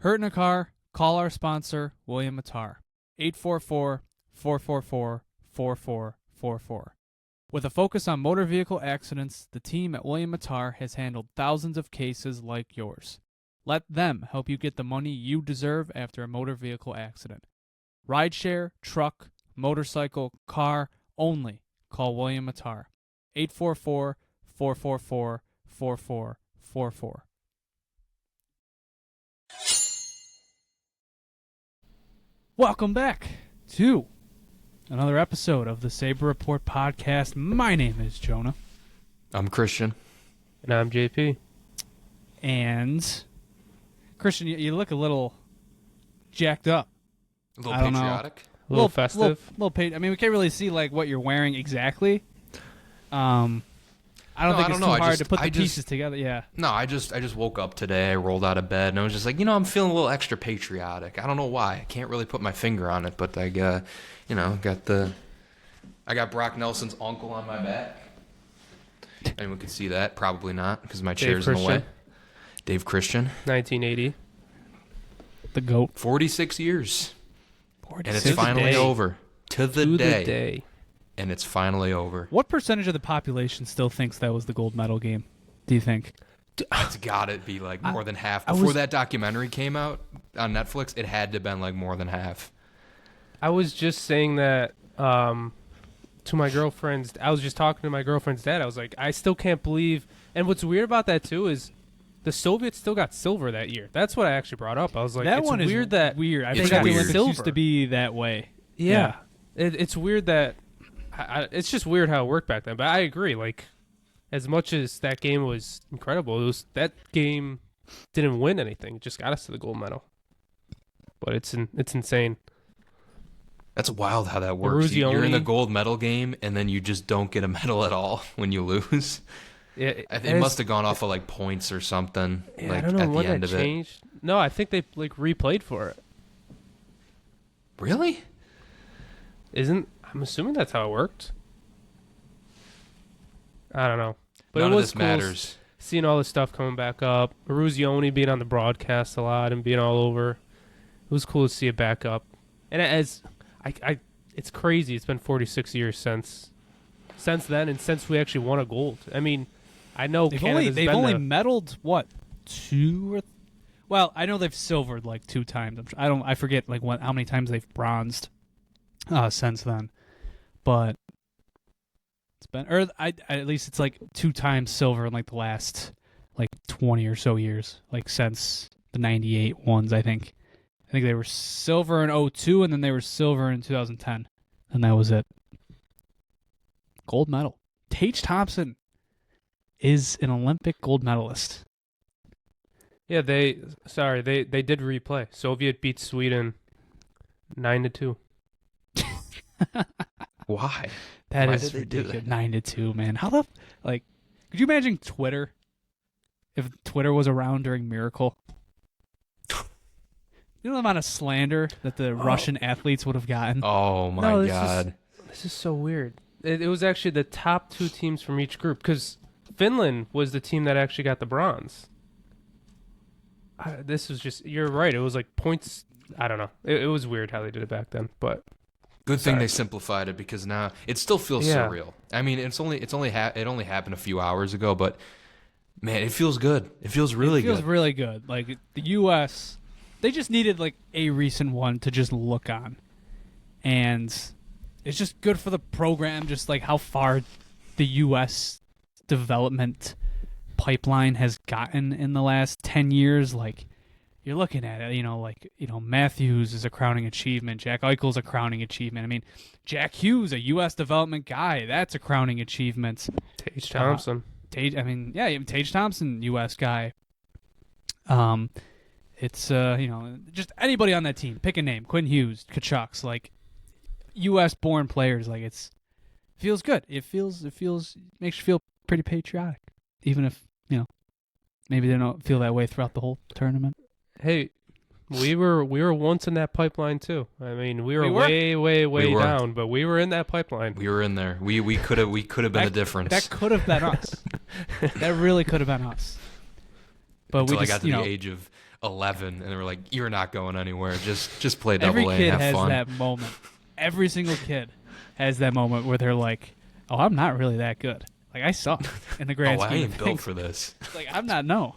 Hurt in a car? Call our sponsor, William Mattar. 844-444-4444. With a focus on motor vehicle accidents, the team at William Mattar has handled thousands of cases like yours. Let them help you get the money you deserve after a motor vehicle accident. Rideshare, truck, motorcycle, car, only call William Mattar. 844-444-4444. Welcome back to another episode of the Sabre Report podcast. My name is Jonah. I'm Christian. And I'm JP. And Christian, you look a little jacked up. A little patriotic. A little festive. I mean, we can't really see like what you're wearing exactly. I don't think it's too hard to put the pieces together. Yeah. No, I just woke up today. I rolled out of bed and I was just like, I'm feeling a little extra patriotic. I don't know why. I can't really put my finger on it, but I got Brock Nelson's uncle on my back. Anyone can see that? Probably not, because my chair's in the way. Dave Christian. 1980. The GOAT. 46 years. 46. And it's finally over. To the day. And it's finally over. What percentage of the population still thinks that was the gold medal game, do you think? It's got to be like more than half. Before that documentary came out on Netflix, it had to have been like more than half. I was just saying that to my girlfriend's. I was just talking to my girlfriend's dad. I was like, I still can't believe. And what's weird about that too is the Soviets still got silver that year. That's what I actually brought up. I was like, that one is weird. I forgot the Olympics used to be that way. Yeah. It's weird that. It's just weird how it worked back then. But I agree. Like, as much as that game was incredible, that game didn't win anything. It just got us to the gold medal. But it's insane. That's wild how that works. You're in the gold medal game, and then you just don't get a medal at all when you lose. Yeah, it must have gone off of like points or something. Yeah, like I don't know at when the end that of changed. No, I think they like replayed for it. Really? I'm assuming that's how it worked. I don't know. But None it of was this cool matters. Seeing all this stuff coming back up. Eruzione being on the broadcast a lot and being all over. It was cool to see it back up. And it's crazy. It's been 46 years since then and since we actually won a gold. I mean, I know they've only medaled what, 2 or well, I know they've silvered like 2 times. I forget like how many times they've bronzed since then. But it's been, or at least it's like 2 times silver in like the last like 20 or so years, like since the 98 ones. I think they were silver in 2002 and then they were silver in 2010, and that was it. Gold medal. Tage Thompson is an Olympic gold medalist. Yeah, they did replay. Soviet beat Sweden 9-2. Why? Why is ridiculous. 9-2, man. How the could you imagine Twitter if Twitter was around during Miracle? You know the amount of slander that the Russian athletes would have gotten? Oh my God. This is so weird. It was actually the top 2 teams from each group because Finland was the team that actually got the bronze. This was just, you're right. It was like points. I don't know. It was weird how they did it back then, but. Good thing they simplified it because now it still feels surreal. I mean, it only happened a few hours ago, but man, it feels good. It feels really good. It feels really good. Like the U.S., they just needed like a recent one to just look on, and it's just good for the program. Just like how far the U.S. development pipeline has gotten in the last 10 years, like. You're looking at it, Matthews is a crowning achievement. Jack Eichel's a crowning achievement. I mean, Jack Hughes, a U.S. development guy, that's a crowning achievement. Tage Thompson. Even Tage Thompson, U.S. guy. It's, just anybody on that team. Pick a name. Quinn Hughes, Kachucks, like U.S.-born players. Like, feels good. It makes you feel pretty patriotic, even if, maybe they don't feel that way throughout the whole tournament. Hey, we were once in that pipeline too. I mean, we were way down, but we were in that pipeline. We were in there. We could have been the difference. That could have been us. That really could have been us. But until I got to the age of 11, and they were like, "You're not going anywhere. Just play Every double A kid and have has fun." that moment. Every single kid has that moment where they're like, "Oh, I'm not really that good. Like I suck in the grand I scheme ain't of built things. for this. Like I'm not. No,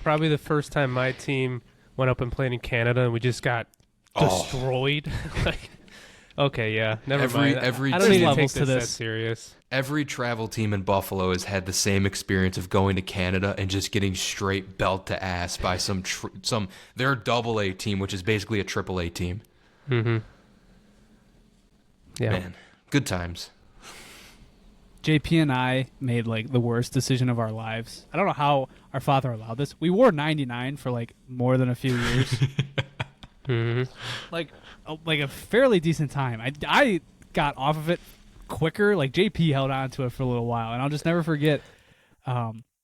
Probably the first time my team went up and played in Canada, and we just got destroyed. Like, okay, yeah, never mind. Every I don't need to levels take to this that this. serious. Every travel team in Buffalo has had the same experience of going to Canada and just getting straight belt to ass by some their double A team, which is basically a triple A team. Mm-hmm. Yeah. Man, good times. JP and I made like the worst decision of our lives. I don't know how our father allowed this. We wore 99 for like more than a few years. Mm-hmm. like a fairly decent time. I got off of it quicker. Like JP held on to it for a little while, and I'll just never forget.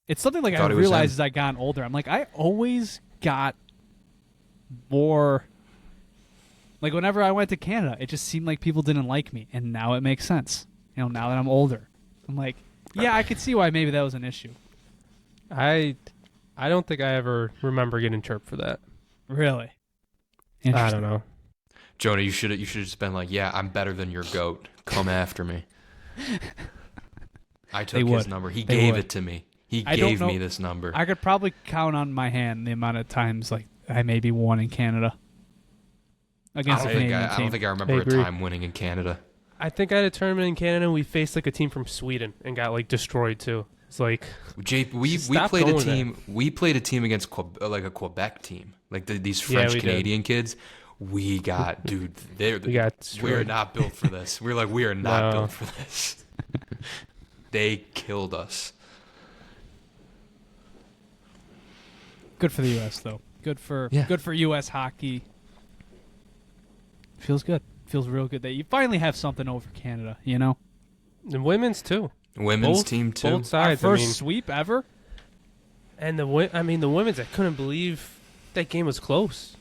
It's something like I Thought it was realized him. as I got older. I'm like, I always got more. Like whenever I went to Canada, it just seemed like people didn't like me, and now it makes sense. You know, now that I'm older, I'm like, yeah, I could see why maybe that was an issue. I don't think I ever remember getting chirped for that. Really? I don't know. Jonah, you should have just been like, "Yeah, I'm better than your goat. Come after me." I took his number. He gave it to me. He gave me this number. I could probably count on my hand the amount of times like I maybe won in Canada against a Canadian I team. don't think I remember a time winning in Canada. I think I had a tournament in Canada, and we faced like a team from Sweden and got like destroyed too. It's like We played a team. We played a team against like a Quebec team, like these French Canadian kids. We got we're not built for this. We're like, we are not built for this. They killed us. Good for the U.S. though. Good for U.S. hockey. Feels good. Feels real good that you finally have something over Canada. You know, and women's too. Women's team too. Both sides. Our first sweep ever. And the women's. I couldn't believe that game was close.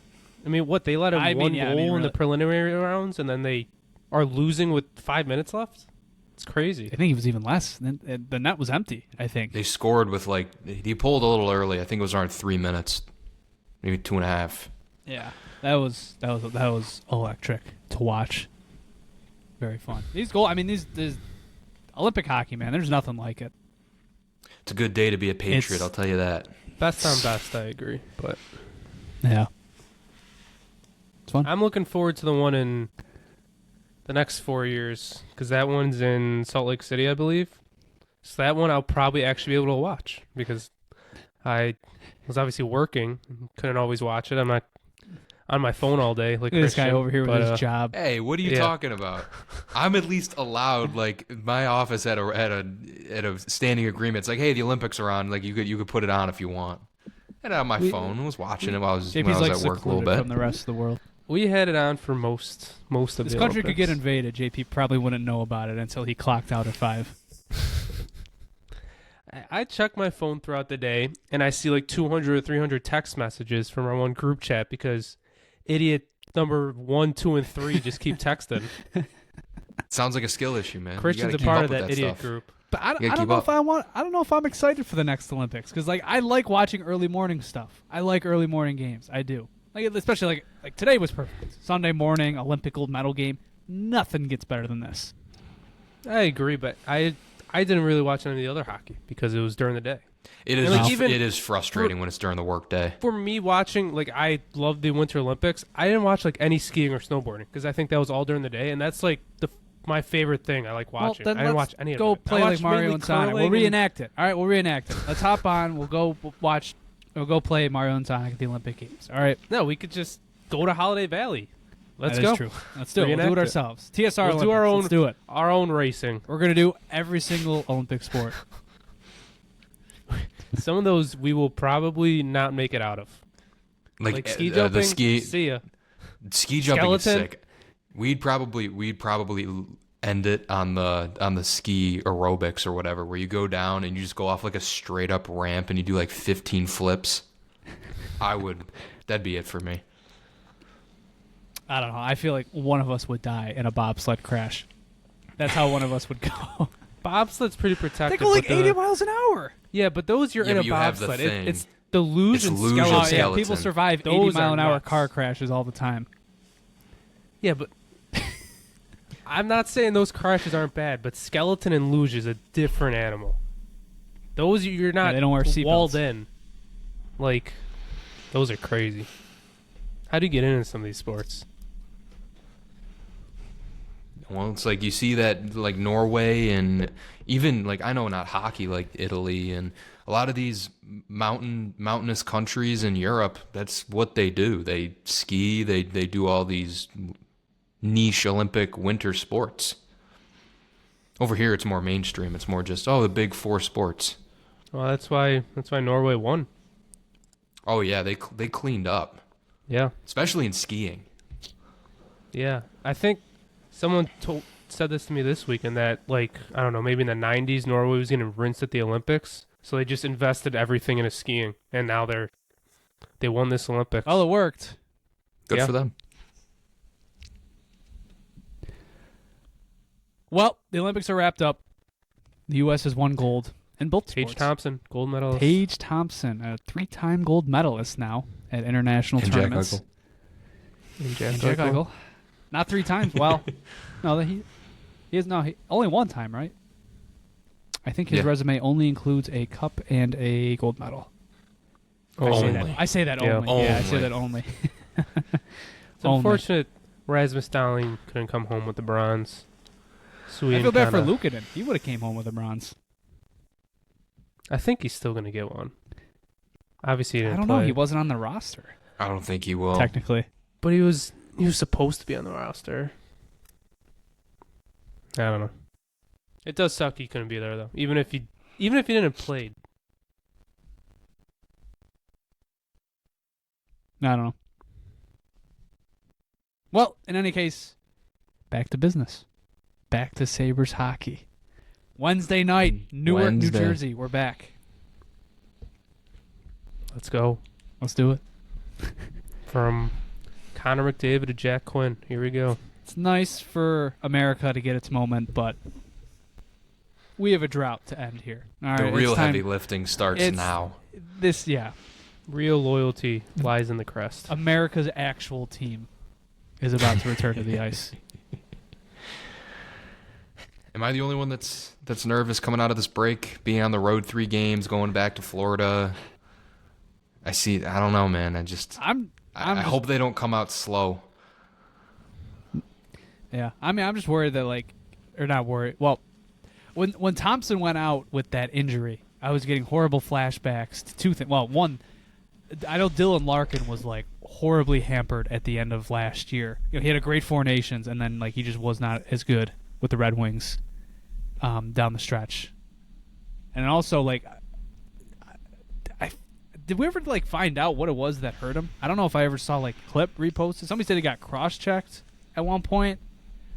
I mean, what they let one goal in the preliminary rounds, and then they are losing with 5 minutes left. It's crazy. I think it was even less. The net was empty. I think They scored with he pulled a little early. I think it was around 3 minutes, maybe 2.5. Yeah, that was electric to watch. Very fun. These Olympic hockey, man. There's nothing like it. It's a good day to be a Patriot. I'll tell you that. Best on best, I agree. But yeah, it's fun. I'm looking forward to the one in the next 4 years because that one's in Salt Lake City, I believe. So that one I'll probably actually be able to watch because I was obviously working, couldn't always watch it. I'm not on my phone all day like This Christian, guy over here with his job. Hey, what are you talking about? I'm at least allowed. Like my office had a standing agreement. It's like, hey, the Olympics are on. Like you could put it on if you want. And on my phone, I was watching it while I was at work a little bit. From the rest of the word. We had it on for most of this the country Olympics. could get invaded. JP probably wouldn't know about it until he clocked out at 5. I check my phone throughout the day, and I see like 200 or 300 text messages from our one group chat because idiot number 1, 2, and 3 just keep texting. Sounds like a skill issue, man. Christian's a part of that idiot group. But I don't know if I'm excited for the next Olympics because like I like watching early morning stuff. I like early morning games. I do. Like especially like today was perfect. Sunday morning Olympic gold medal game. Nothing gets better than this. I agree, but I didn't really watch any of the other hockey because it was during the day. It is it is frustrating when it's during the work day. For me watching, like I love the Winter Olympics. I didn't watch like any skiing or snowboarding because I think that was all during the day, and that's like my favorite thing I like watching. Well, then I didn't watch any of it. Go play like Mario and Sonic. We'll reenact it. All right, we'll reenact it. Let's hop on. We'll go watch. We'll go play Mario and Sonic at the Olympic Games. All right. No, we could just go to Holiday Valley. Let's go. go. That's true. Let's do it. We'll do it ourselves. TSR We'll Olympics. do our own. Let's do it. Our own racing. We're gonna do every single Olympic sport. Some of those we will probably not make it out of. Like ski jumping. See ya. Ski jumping is Skeleton. sick. We'd probably end it on the ski aerobics or whatever, where you go down and you just go off like a straight up ramp and you do like 15 flips. That'd be it for me. I don't know. I feel like one of us would die in a bobsled crash. That's how one of us would go. Bobsled's pretty protected. They go like 80 miles an hour. Yeah, but those you're in a but you have the bobsled. thing. the luge and luge and skeleton. Yeah, people survive 80-mile-an-hour car crashes all the time. Yeah, but I'm not saying those crashes aren't bad, but skeleton and luge is a different animal. Those you're not they don't wear walled seatbelts. in. Like, those are crazy. How do you get into some of these sports? Well, it's like you see that like Norway and even like I know not hockey like Italy and a lot of these mountainous countries in Europe. That's what they do. They ski. They do all these niche Olympic winter sports. Over here, it's more mainstream. It's more just the big four sports. Well, that's why Norway won. Oh yeah, they cleaned up. Yeah, especially in skiing. Yeah, I think someone said this to me this weekend that, like, I don't know, maybe in the 90s, Norway was getting rinsed at the Olympics, so they just invested everything into skiing, and now they won this Olympics. Oh, it worked. Good for them. Well, the Olympics are wrapped up. The U.S. has won gold in both sports. Tage Thompson, gold medalist. Tage Thompson, a 3-time gold medalist now at international tournaments. Jack Eichel. Not 3 times. Well, no, he is only 1 time, right? I think his resume only includes a cup and a gold medal. I say that only. Yeah, I say that only. It's unfortunate Rasmus Dahlin couldn't come home with the bronze. Sweden I feel bad for Luukkonen. He would have came home with a bronze. I think he's still going to get one. Obviously, he didn't I don't play. know. He wasn't on the roster. I don't think he will. Technically. But he was supposed to be on the roster. I don't know. It does suck he couldn't be there though. Even if he didn't have played. I don't know. Well, in any case, back to business. Back to Sabres hockey. Wednesday night, Newark, New Jersey. We're back. Let's go. Let's do it. From Connor McDavid to Jack Quinn. Here we go. It's nice for America to get its moment, but we have a drought to end here. All right, the real heavy lifting starts now. Real loyalty lies in the crest. America's actual team is about to return to the ice. Am I the only one that's nervous coming out of this break, being on the road 3 games, going back to Florida? I don't know, man. I hope they don't come out slow. Yeah, I mean, I'm just worried that or not worried. Well, when Thompson went out with that injury, I was getting horrible flashbacks to 2 things. Well, one, I know Dylan Larkin was horribly hampered at the end of last year. He had a great 4 Nations, and then he just was not as good with the Red Wings down the stretch. And also, did we ever find out what it was that hurt him? I don't know if I ever saw clip reposted. Somebody said he got cross-checked at one point.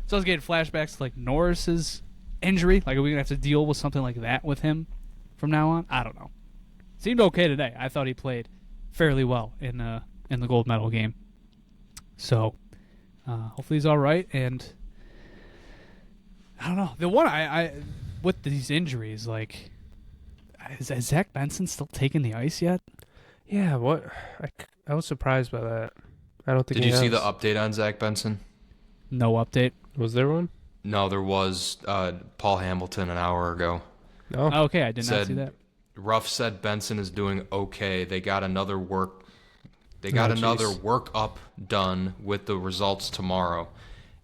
So I was getting flashbacks to Norris's injury. Are we gonna have to deal with something like that with him from now on? I don't know. Seemed okay today. I thought he played fairly well in the gold medal game. So hopefully he's all right. And I don't know. The one I with these injuries, is Zach Benson still taking the ice yet? Yeah, what? I was surprised by that. I don't think. Did you see the update on Zach Benson? No update. Was there one? No, there was. Paul Hamilton an hour ago. No. Oh, okay, I did not see that. Ruff said Benson is doing okay. They got another work up done with the results tomorrow.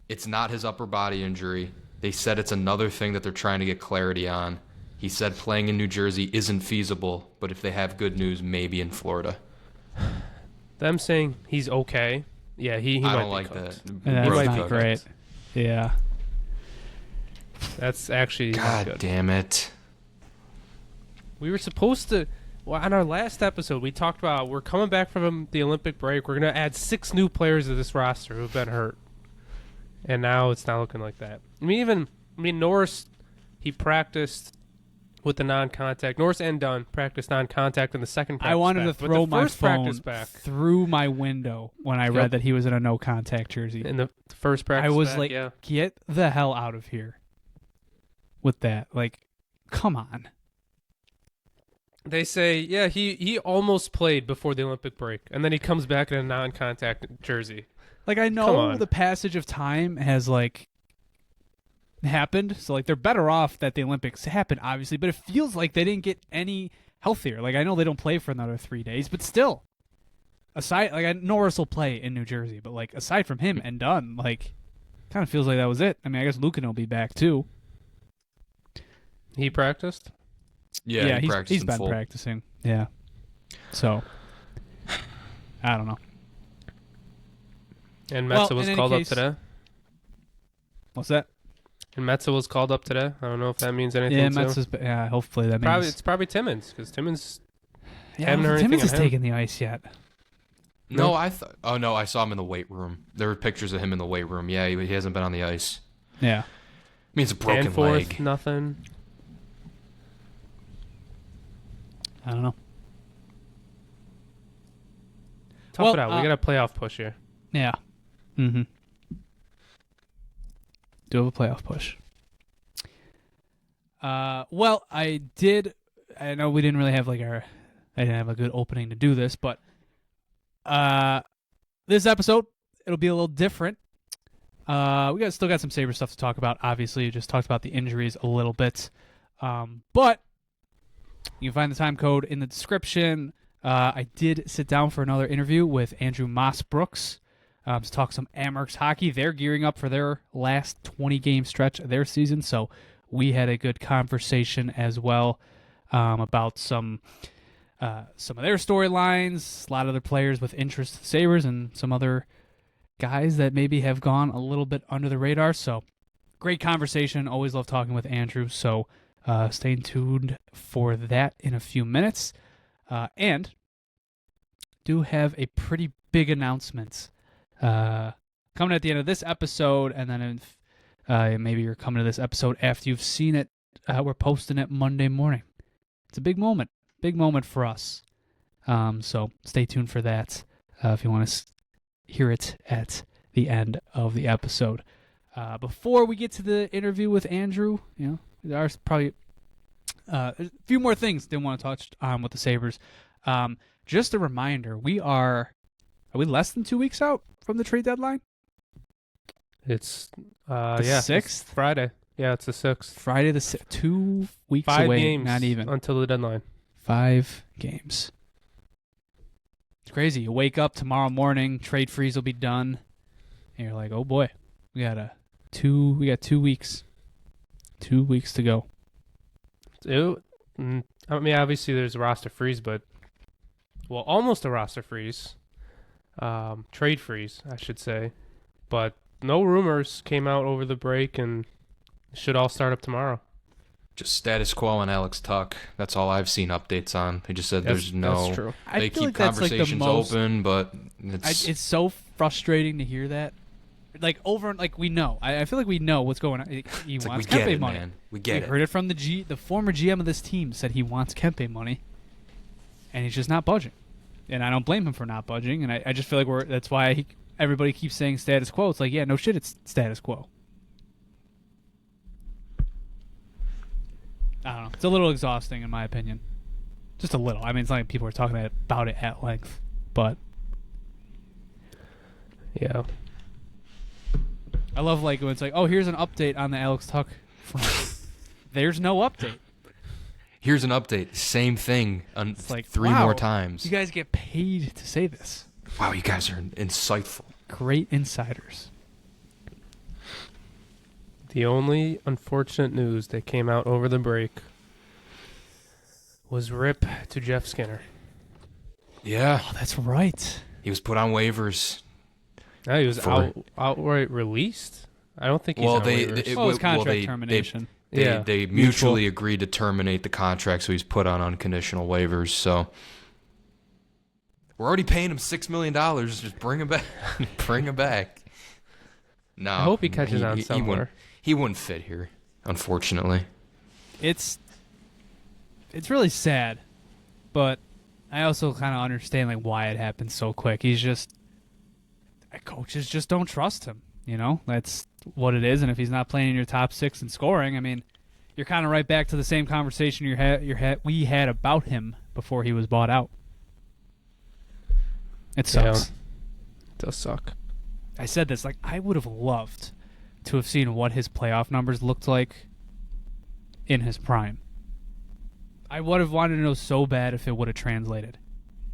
It's not his upper body injury. They said it's another thing that they're trying to get clarity on. He said playing in New Jersey isn't feasible, but if they have good news, maybe in Florida. Them saying he's okay. Yeah, he I might don't be like cooked. that. That's not great. Yeah. That's actually God not good. Damn it. We were supposed to... Well, on our last episode, we talked about we're coming back from the Olympic break. We're going to add 6 new players to this roster who have been hurt. And now it's not looking like that. Norris, he practiced with the non-contact. Norris and Dunn practiced non-contact in the second practice. I wanted to throw my phone back through my window when I read that he was in a no-contact jersey. In the first practice I was back, get the hell out of here with that. Come on. They say, yeah, he almost played before the Olympic break, and then he comes back in a non-contact jersey. Like, I know the passage of time has, like, happened, so, like, they're better off that the Olympics happened, obviously, but it feels like they didn't get any healthier. Like, I know they don't play for another 3 days, but still, aside, like, Norris will play in New Jersey, but, like, aside from him and Dunn, like, kind of feels like that was it. I mean, I guess Lukin will be back, too. He practiced? Yeah, he's been practicing. Yeah. So, I don't know. And Metsa was called up today? What's that? And Metsa was called up today? I don't know if that means anything. Yeah, hopefully that means... It's probably Timmins, because Timmins haven't heard anything Timmins is taking the ice yet. No, I saw him in the weight room. There were pictures of him in the weight room. Yeah, he hasn't been on the ice. Yeah. I mean, it's a broken leg. Nothing. I don't know. Tough it out. We got a playoff push here. Yeah. Mm-hmm. Do have a playoff push. Well, I know we didn't really have I didn't have a good opening to do this, but this episode, it'll be a little different. We still got some Sabres stuff to talk about. Obviously, we just talked about the injuries a little bit. But you can find the time code in the description. I did sit down for another interview with Andrew Mossbrooks to talk some Amerks hockey. They're gearing up for their last 20-game stretch of their season, so we had a good conversation as well about some of their storylines, a lot of other players with interest in Sabres, and some other guys that maybe have gone a little bit under the radar. So great conversation. Always love talking with Andrew, so stay tuned for that in a few minutes. And do have a pretty big announcement coming at the end of this episode, and then if maybe you're coming to this episode after you've seen it, we're posting it Monday morning. It's a big moment for us. So stay tuned for that if you want to hear it at the end of the episode. Before we get to the interview with Andrew, there are probably a few more things they want to touch on with the Sabres. Just a reminder, are we less than 2 weeks out from the trade deadline? It's the 6th? It's Friday. Yeah, it's the 6th. Friday the 6th. 2 weeks 5 away, games not even. until the deadline. 5 games. It's crazy. You wake up tomorrow morning, trade freeze will be done, and you're like, oh boy, we got 2 weeks. 2 weeks to go. I mean, obviously there's a roster freeze, but almost a roster freeze, trade freeze, I should say. But no rumors came out over the break, and it should all start up tomorrow. Just status quo on Alex Tuck. That's all I've seen updates on. They just said there's no. That's true. They keep conversations open, but it's so frustrating to hear that. We know. I feel like we know what's going on. He wants Kempe money. Man. We get it. We heard it from the former GM of this team said he wants Kempe money, and he's just not budging. And I don't blame him for not budging. And I just feel like that's why everybody keeps saying status quo. It's like, yeah, no shit, it's status quo. I don't know. It's a little exhausting in my opinion. Just a little. I mean, it's not like people are talking about it at length, but yeah. I love when it's like, oh, here's an update on the Alex Tuck front. There's no update. Here's an update. Same thing. It's like, 3 more times. You guys get paid to say this. Wow, you guys are insightful. Great insiders. The only unfortunate news that came out over the break was rip to Jeff Skinner. Yeah. Oh, that's right. He was put on waivers. No, he was outright released. I don't think he's on waivers. It was contract termination. They mutually agreed to terminate the contract, so he's put on unconditional waivers. So we're already paying him $6 million. Just bring him back. Bring him back. No, I hope he catches on somewhere. He wouldn't fit here, unfortunately. It's really sad, but I also kind of understand why it happened so quick. Coaches just don't trust him. That's what it is. And if he's not playing in your top 6 in scoring, I mean, you're kind of right back to the same conversation we had about him before he was bought out. It sucks. It does suck. I said this, like, I would have loved to have seen what his playoff numbers looked like in his prime. I would have wanted to know so bad if it would have translated.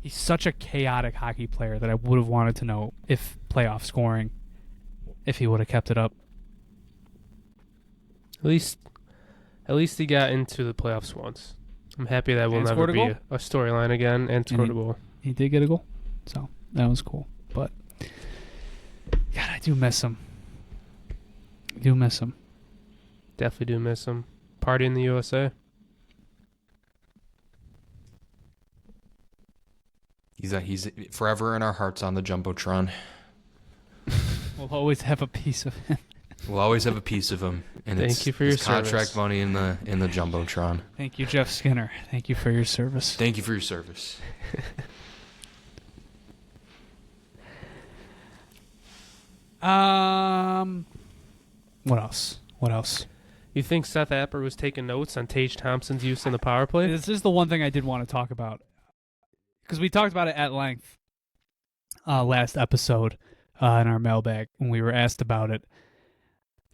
He's such a chaotic hockey player that I would have wanted to know if playoff scoring, if he would have kept it up. At least he got into the playoffs once. I'm happy that will never be a storyline again, and scored a goal. He did get a goal, so that was cool. But, God, I do miss him. Definitely do miss him. Party in the USA. He's forever in our hearts on the Jumbotron. We'll always have a piece of him. We'll always have a piece of him. And Thank you for your contract service. money in the Jumbotron. Thank you, Jeff Skinner. Thank you for your service. Thank you for your service. What else? You think Seth Apper was taking notes on Tage Thompson's use in the power play? This is the one thing I did want to talk about, because we talked about it at length last episode in our mailbag when we were asked about it.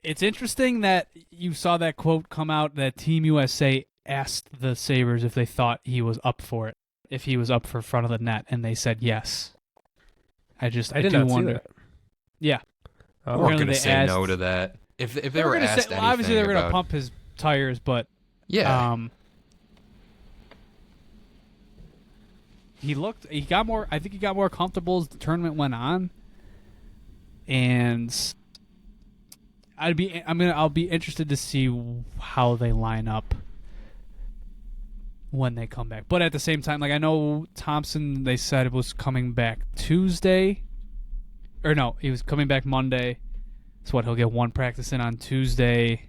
It's interesting that you saw that quote come out that Team USA asked the Sabres if they thought he was up for it, if he was up for front of the net, and they said yes. I did not see that. Yeah. We weren't going to say no to that. If they were asked anything obviously they were going to about... pump his tires, but yeah. He got more. I think he got more comfortable as the tournament went on, and I'll be interested to see how they line up when they come back. But at the same time, like, I know Thompson, they said it was coming back Tuesday, or no, he was coming back Monday. So he'll get one practice in on Tuesday.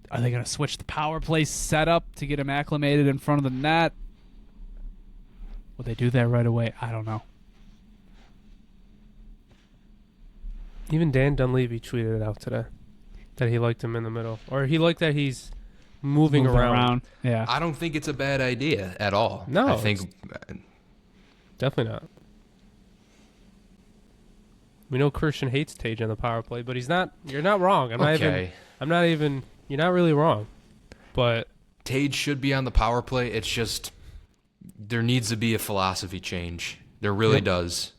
Are they going to switch the power play setup to get him acclimated in front of the net? Will they do that right away? I don't know. Even Dan Dunleavy tweeted it out today that he liked him in the middle, or he liked that he's moving around. Yeah, I don't think it's a bad idea at all. No, I think definitely not. We know Christian hates Tage on the power play, but he's not. You're not wrong. You're not really wrong. But Tage should be on the power play. It's just there needs to be a philosophy change. There really does.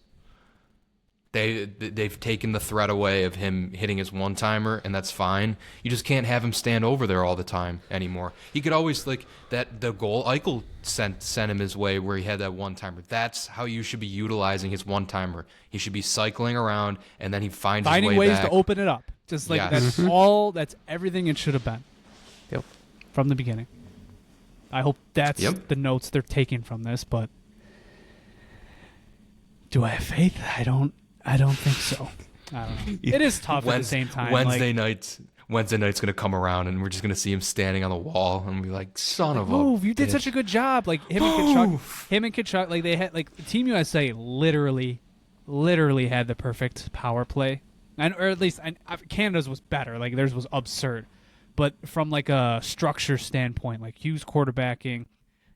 They've taken the threat away of him hitting his one-timer, and that's fine. You just can't have him stand over there all the time anymore. He could always, like, the goal Eichel sent him his way where he had that one-timer. That's how you should be utilizing his one-timer. He should be cycling around, and then he finds his way back. Finding ways to open it up. Just like that's everything it should have been. Yep. From the beginning. I hope that's the notes they're taking from this, but do I have faith? I don't think so. I don't know. It is tough at the same time. Wednesday night's gonna come around, and we're just gonna see him standing on the wall, and be like, "Son of a move! You did bitch. such a good job." Like him and Kachuk, like they had, like Team USA literally had the perfect power play, or at least Canada's was better. Like theirs was absurd, but from like a structure standpoint, like Hughes quarterbacking,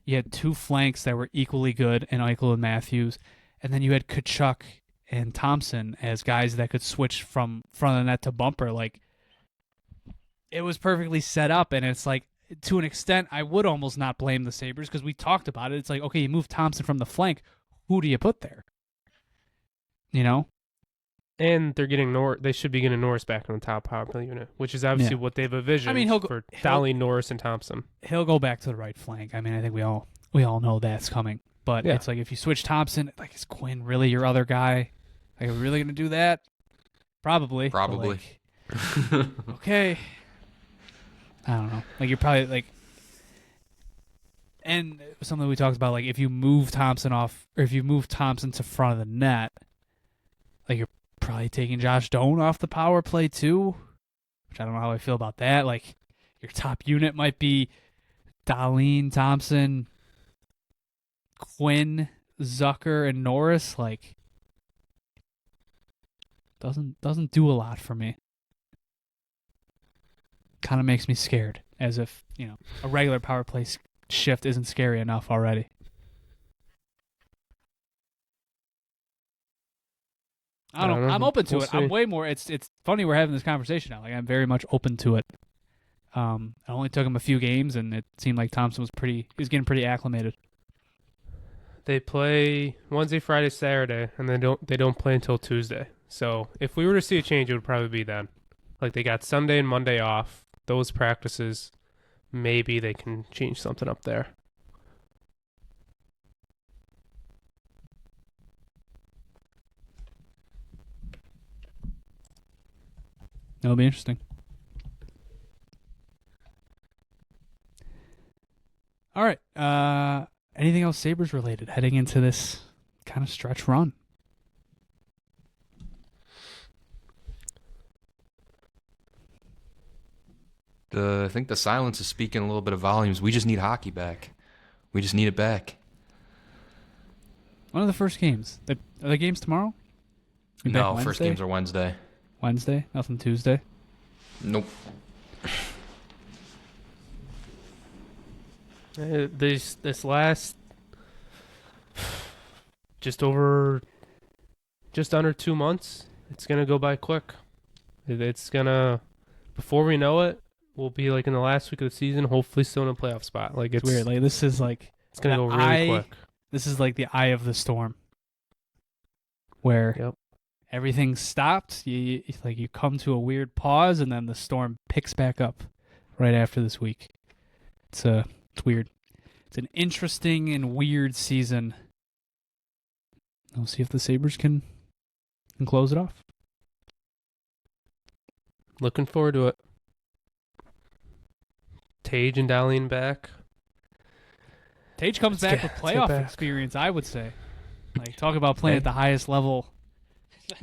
you had two flanks that were equally good in Eichel and Matthews, and then you had Kachuk and Thompson as guys that could switch from front of the net to bumper. Like, it was perfectly set up, and it's like, to an extent, I would almost not blame the Sabres, because we talked about it. It's like, okay, you move Thompson from the flank, who do you put there? You know? And they're getting they should be getting Norris back on the top power play unit, which is obviously what they've envisioned for Dolly, Norris, and Thompson. He'll go back to the right flank. I mean, I think we all know that's coming. But it's like, if you switch Thompson, like, is Quinn really your other guy? Like, are we really going to do that? Probably. Like, okay. I don't know. Like, you're probably, like... And something we talked about, like, if you move Thompson off, or if you move Thompson to front of the net, like, you're probably taking Josh Doan off the power play, too. Which I don't know how I feel about that. Like, your top unit might be Dahlin, Thompson, Quinn, Zucker, and Norris. Like, doesn't do a lot for me. Kind of makes me scared. as if, a regular power play shift isn't scary enough already. I don't know. I'm open to it. I'm way more. It's funny we're having this conversation now. Like, I'm very much open to it. I only took him a few games, and it seemed like Thompson was getting pretty acclimated. They play Wednesday, Friday, Saturday, and they don't play until Tuesday. So if we were to see a change, it would probably be then. Like, they got Sunday and Monday off. Those practices, maybe they can change something up there. That'll be interesting. All right. Anything else Sabres related heading into this kind of stretch run? I think the silence is speaking a little bit of volumes. We just need hockey back. We just need it back. When are the first games? Are the games tomorrow? No, first games are Wednesday. Wednesday? Nothing Tuesday? Nope. This last just under 2 months, it's gonna go by quick. It's gonna, before we know it, we'll be like in the last week of the season, hopefully still in a playoff spot. Like, it's weird. Like, this is like, it's gonna go really quick. This is like the eye of the storm, where everything stopped. You come to a weird pause, and then the storm picks back up right after this week. It's weird. It's an interesting and weird season. We'll see if the Sabres can close it off. Looking forward to it. Tage and Darlene back. Tage comes back with playoff experience, I would say. Like, talk about playing at the highest level.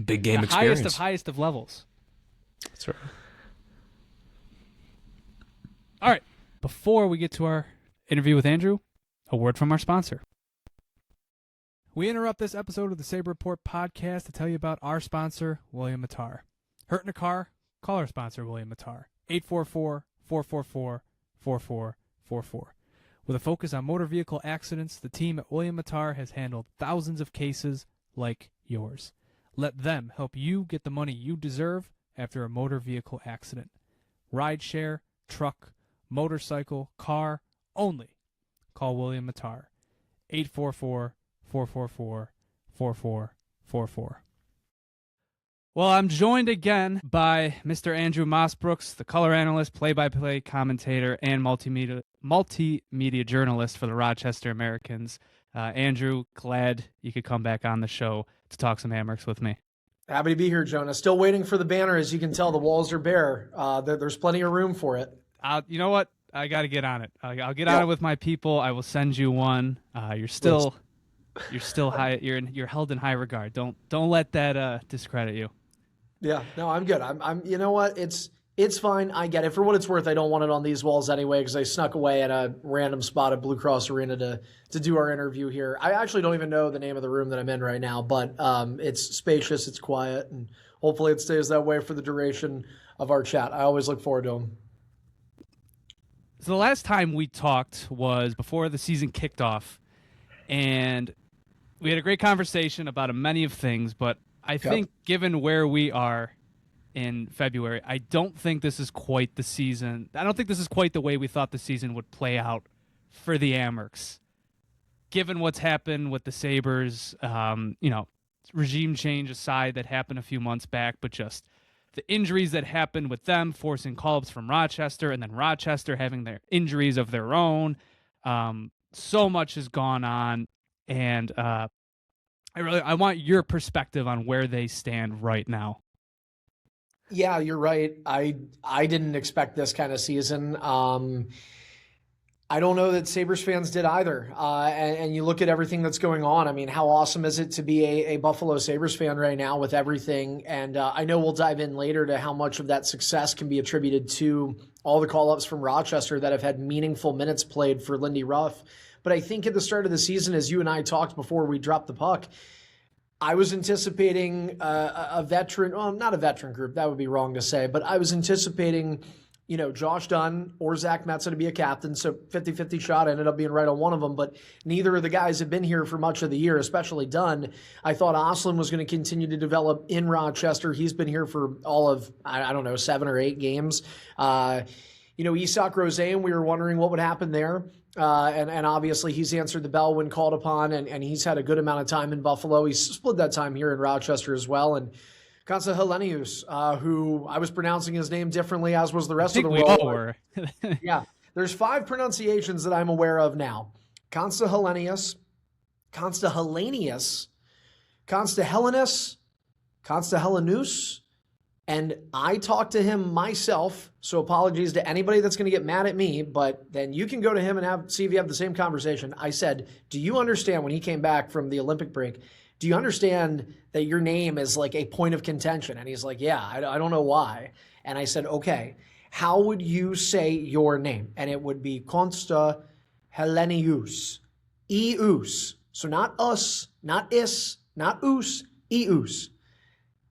Big game experience. The highest of levels. That's right. All right. Before we get to our interview with Andrew, a word from our sponsor. We interrupt this episode of the Sabre Report podcast to tell you about our sponsor, William Mattar. Hurt in a car? Call our sponsor, William Mattar. 844-444-4444. With a focus on motor vehicle accidents, the team at William Mattar has handled thousands of cases like yours. Let them help you get the money you deserve after a motor vehicle accident. Rideshare, truck, motorcycle, car, only. Call William Mattar. 844-444-4444. Well, I'm joined again by Mr. Andrew Mossbrooks, the color analyst, play-by-play commentator, and multimedia journalist for the Rochester Americans. Andrew, glad you could come back on the show to talk some Amerks with me. Happy to be here, Jonah. Still waiting for the banner. As you can tell, the walls are bare. There's plenty of room for it. You know what? I got to get on it. I'll get on it with my people. I will send you one. You're still high. You're held in high regard. Don't let that discredit you. Yeah, no, I'm good. I'm. You know what? It's fine. I get it. For what it's worth, I don't want it on these walls anyway because I snuck away at a random spot at Blue Cross Arena to do our interview here. I actually don't even know the name of the room that I'm in right now, but it's spacious, it's quiet, and hopefully it stays that way for the duration of our chat. I always look forward to them. So the last time we talked was before the season kicked off, and we had a great conversation about many of things, but I think given where we are in February, I don't think this is quite the season. I don't think this is quite the way we thought the season would play out for the Amerks. Given what's happened with the Sabres, regime change aside that happened a few months back, but just the injuries that happened with them, forcing call-ups from Rochester, and then Rochester having their injuries of their own. So much has gone on, and I want your perspective on where they stand right now. Yeah, you're right. I didn't expect this kind of season. I don't know that Sabres fans did either. And you look at everything that's going on. I mean, how awesome is it to be a Buffalo Sabres fan right now with everything? And I know we'll dive in later to how much of that success can be attributed to all the call-ups from Rochester that have had meaningful minutes played for Lindy Ruff. But I think at the start of the season, as you and I talked before we dropped the puck, I was anticipating a veteran, well, not a veteran group, that would be wrong to say, but I was anticipating, Josh Dunn or Zach Metza to be a captain. So 50-50 shot. I ended up being right on one of them, but neither of the guys have been here for much of the year, especially Dunn. I thought Oslin was going to continue to develop in Rochester. He's been here for all of, 7 or 8 games. Isak Rosean, we were wondering what would happen there. And obviously he's answered the bell when called upon, and he's had a good amount of time in Buffalo. He's split that time here in Rochester as well. And Konsta Helenius, who I was pronouncing his name differently, as was the rest of the world. We all were. Yeah. There's 5 pronunciations that I'm aware of now. Konsta Helenius, Konsta Helenius, Konsta Helenus, Konsta Helenus, and I talked to him myself, so apologies to anybody that's going to get mad at me, but then you can go to him and see if you have the same conversation. I said, do you understand, when he came back from the Olympic break, do you understand that your name is like a point of contention? And he's like, yeah, I don't know why. And I said, okay, how would you say your name? And it would be Konsta Helenius. Eus. So not us, not is, not us, eus.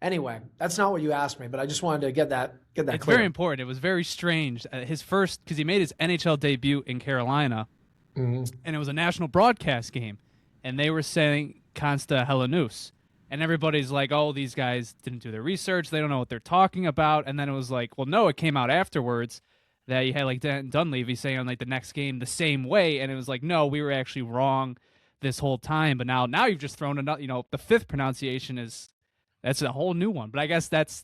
Anyway, that's not what you asked me, but I just wanted to get that it's clear. It's very important. It was very strange. His first, because he made his NHL debut in Carolina, and it was a national broadcast game, and they were saying Konsta Helenius, and everybody's like, oh, these guys didn't do their research. They don't know what they're talking about. And then it was like, well, no, it came out afterwards that you had like Dunleavy saying on like the next game the same way, and it was like, no, we were actually wrong this whole time. But now you've just thrown another, the 5th pronunciation is. That's a whole new one, but I guess that's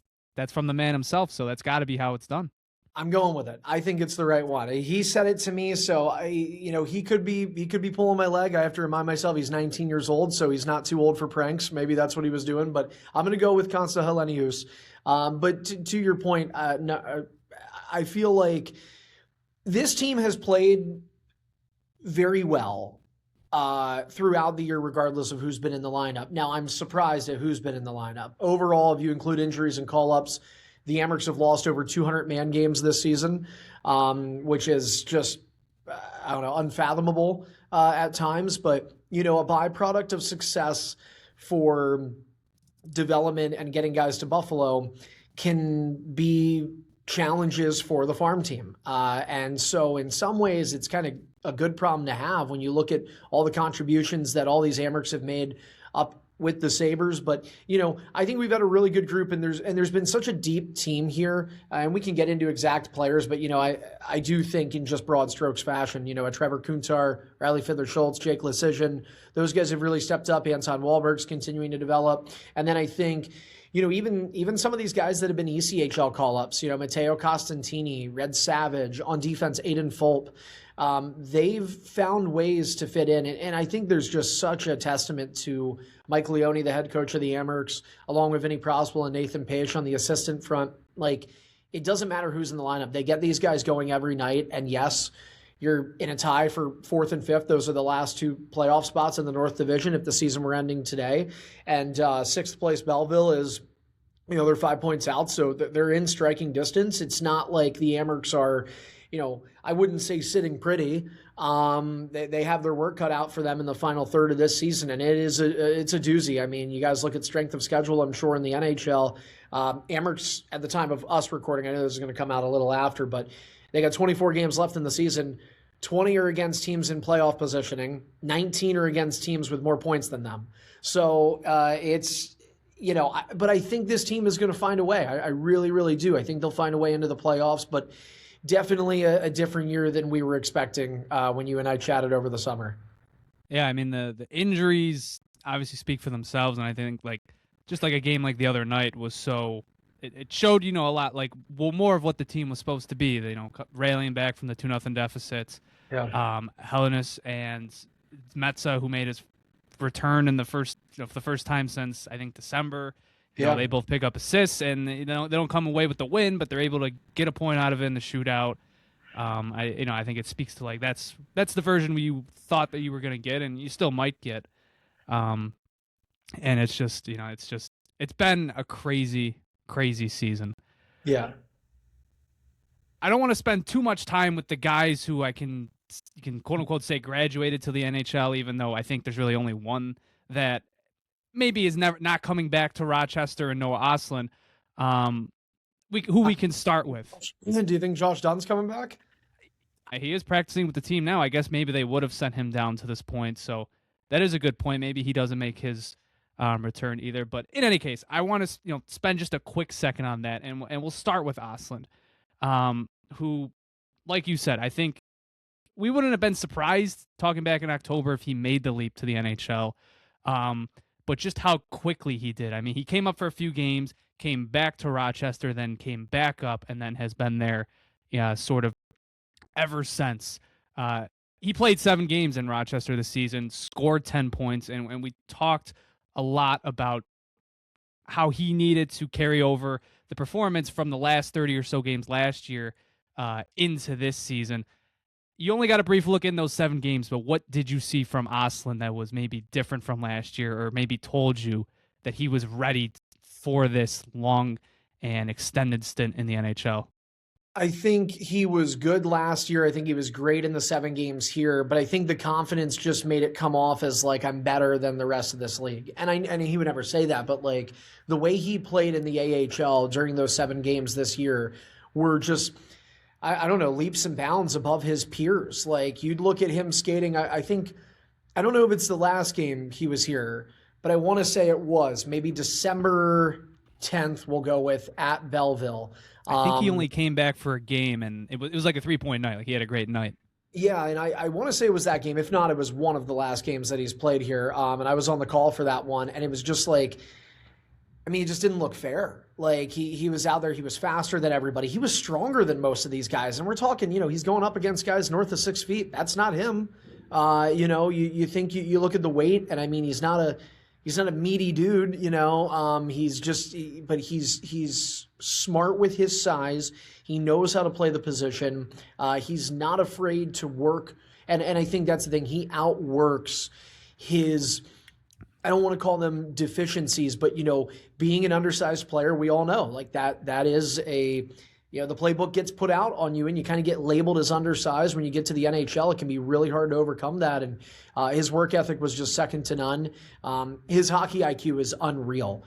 from the man himself, so that's got to be how it's done. I'm going with it. I think it's the right one. He said it to me, so he could be pulling my leg. I have to remind myself he's 19 years old, so he's not too old for pranks. Maybe that's what he was doing, but I'm going to go with Konsta Helenius. But to your point, I feel like this team has played very well throughout the year, regardless of who's been in the lineup. Now, I'm surprised at who's been in the lineup. Overall, if you include injuries and call-ups, the Amerks have lost over 200 man games this season, which is just, unfathomable at times. But, a byproduct of success for development and getting guys to Buffalo can be challenges for the farm team. And so in some ways, it's kind of a good problem to have when you look at all the contributions that all these Amerks have made up with the Sabres. But, I think we've got a really good group, and there's been such a deep team here, and we can get into exact players, but, I do think in just broad strokes fashion, a Trevor Kuntar, Riley Fidler-Schultz, Jake Lecision, those guys have really stepped up. Anton Wahlberg's continuing to develop. And then I think, even some of these guys that have been ECHL call-ups, Matteo Costantini, Red Savage, on defense, Aiden Fulp, they've found ways to fit in. And I think there's just such a testament to Mike Leone, the head coach of the Amerks, along with Vinny Prospel and Nathan Page on the assistant front. Like, it doesn't matter who's in the lineup. They get these guys going every night. And yes, you're in a tie for 4th and 5th. Those are the last 2 playoff spots in the North Division if the season were ending today. And 6th place Belleville is, they're 5 points out, so they're in striking distance. It's not like the Amerks are, I wouldn't say sitting pretty. They have their work cut out for them in the final third of this season, and it's a doozy. I mean, you guys look at strength of schedule, I'm sure, in the NHL. Amerks, at the time of us recording, I know this is going to come out a little after, but they got 24 games left in the season. 20 are against teams in playoff positioning. 19 are against teams with more points than them. So it's, but I think this team is going to find a way. I really, really do. I think they'll find a way into the playoffs, but definitely a different year than we were expecting when you and I chatted over the summer. Yeah, I mean, the injuries obviously speak for themselves, and I think just like a game like the other night was so it showed a lot more of what the team was supposed to be. Rallying back from the 2-0 deficits. Yeah. Helenius and Metza, who made his return in the first for the first time since I think December. They both pick up assists, and they don't come away with the win, but they're able to get a point out of it in the shootout. I think it speaks to that's the version you thought that you were going to get, and you still might get. And it's just it's been a crazy season. Yeah. I don't want to spend too much time with the guys who you can quote unquote say graduated to the NHL, even though I think there's really only one that maybe is not coming back to Rochester, and Noah Oslin. who we can start with. Do you think Josh Dunn's coming back? He is practicing with the team now. I guess maybe they would have sent him down to this point. So that is a good point. Maybe he doesn't make his return either. But in any case, I want to spend just a quick second on that, and we'll start with Ostlund, who, like you said, I think we wouldn't have been surprised talking back in October if he made the leap to the NHL. But just how quickly he did. I mean, he came up for a few games, came back to Rochester, then came back up, and then has been there sort of ever since. He played 7 games in Rochester this season, scored 10 points, and we talked a lot about how he needed to carry over the performance from the last 30 or so games last year into this season. You only got a brief look in those 7 games, but what did you see from Ostlund that was maybe different from last year, or maybe told you that he was ready for this long and extended stint in the NHL? I think he was good last year. I think he was great in the 7 games here, but I think the confidence just made it come off as like, I'm better than the rest of this league. And he would never say that, but like the way he played in the AHL during those 7 games this year were just, I don't know, leaps and bounds above his peers. Like you'd look at him skating. I don't know if it's the last game he was here, but I want to say it was maybe December 10th. We'll go with at Belleville. I think he only came back for a game, and it was like a 3-point night. Like he had a great night. Yeah, and I want to say it was that game. If not, it was one of the last games that he's played here. And I was on the call for that one, and it was just like, I mean, it just didn't look fair. Like he was out there, he was faster than everybody. He was stronger than most of these guys. And we're talking, he's going up against guys north of 6 feet. That's not him. You think you look at the weight, and I mean, he's not a meaty dude, but he's smart with his size. He knows how to play the position. He's not afraid to work. And I think that's the thing. He outworks his, I don't want to call them deficiencies, but being an undersized player, we all know like that is a, the playbook gets put out on you and you kind of get labeled as undersized. When you get to the NHL, it can be really hard to overcome that. And his work ethic was just second to none. His hockey IQ is unreal.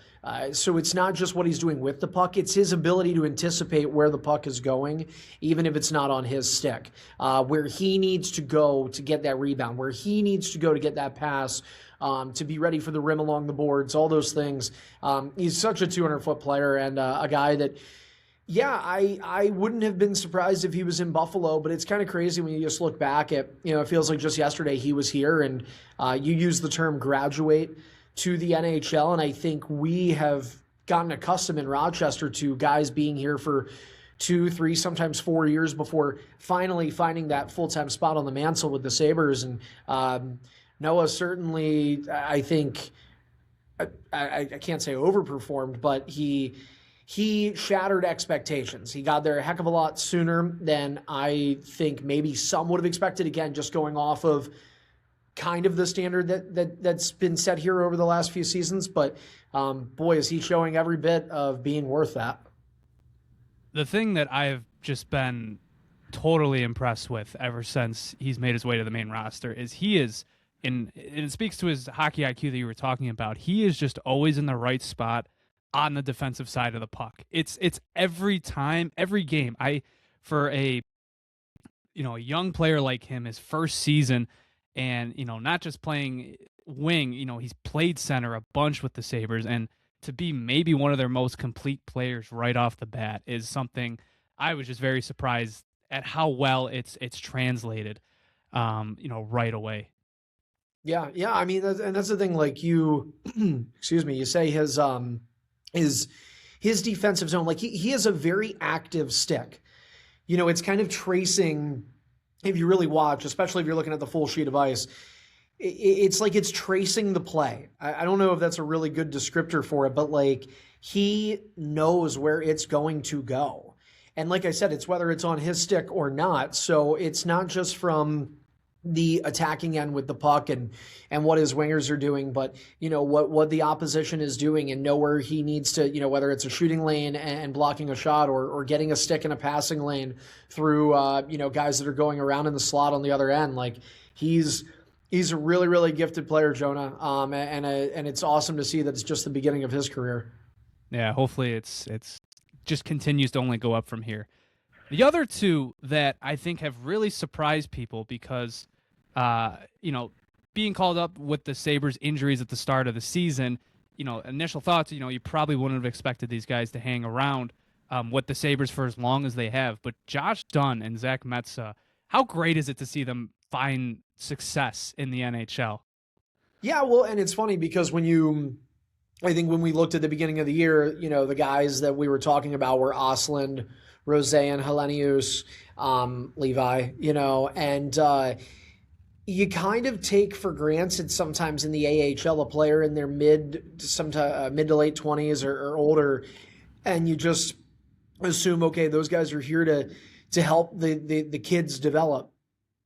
So it's not just what he's doing with the puck. It's his ability to anticipate where the puck is going, even if it's not on his stick, where he needs to go to get that rebound, where he needs to go to get that pass, to be ready for the rim along the boards, all those things. He's such a 200-foot player and a guy that, yeah, I wouldn't have been surprised if he was in Buffalo, but it's kind of crazy when you just look back at, it feels like just yesterday he was here, and you use the term graduate to the NHL, and I think we have gotten accustomed in Rochester to guys being here for 2, 3, sometimes 4 years before finally finding that full-time spot on the mantle with the Sabres. And Noah certainly, I think, I can't say overperformed, but he shattered expectations. He got there a heck of a lot sooner than I think maybe some would have expected, again, just going off of kind of the standard that's been set here over the last few seasons. But boy, is he showing every bit of being worth that. The thing that I've just been totally impressed with ever since he's made his way to the main roster is and it speaks to his hockey IQ that you were talking about. He is just always in the right spot on the defensive side of the puck. It's every time, every game. For a young player like him, his first season, and not just playing wing, he's played center a bunch with the Sabres, and to be maybe one of their most complete players right off the bat is something I was just very surprised at how well it's translated, right away. Yeah. I mean, that's the thing. Like you, excuse me, you say his defensive zone, like he has a very active stick. It's kind of tracing, if you really watch, especially if you're looking at the full sheet of ice, it's like it's tracing the play. I don't know if that's a really good descriptor for it, but like he knows where it's going to go. And like I said, it's whether it's on his stick or not. So it's not just from the attacking end with the puck and what his wingers are doing, but what the opposition is doing, and know where he needs to, whether it's a shooting lane and blocking a shot or getting a stick in a passing lane through guys that are going around in the slot on the other end. Like he's a really, really gifted player, Jonah. And it's awesome to see that it's just the beginning of his career. Yeah, hopefully it's just continues to only go up from here. The other two that I think have really surprised people because, being called up with the Sabres injuries at the start of the season, initial thoughts, you probably wouldn't have expected these guys to hang around with the Sabres for as long as they have. But Josh Dunn and Zach Metsa, how great is it to see them find success in the NHL? Yeah, well, and it's funny because I think when we looked at the beginning of the year, the guys that we were talking about were Ostlund, Roseanne, Helenius, Levi, and you kind of take for granted sometimes in the AHL a player in their mid to late 20s or older, and you just assume, okay, those guys are here to help the kids develop.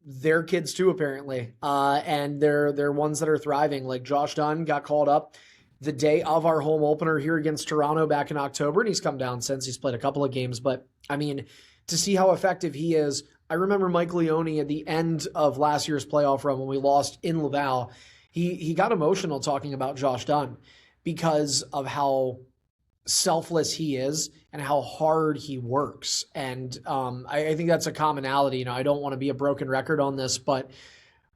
They're kids too, apparently, and they're ones that are thriving. Like Josh Dunn got called up the day of our home opener here against Toronto back in October, and he's come down since. He's played a couple of games, but I mean, to see how effective he is. I remember Mike Leone at the end of last year's playoff run when we lost in Laval. He got emotional talking about Josh Dunn because of how selfless he is and how hard he works. And I think that's a commonality. I don't want to be a broken record on this, but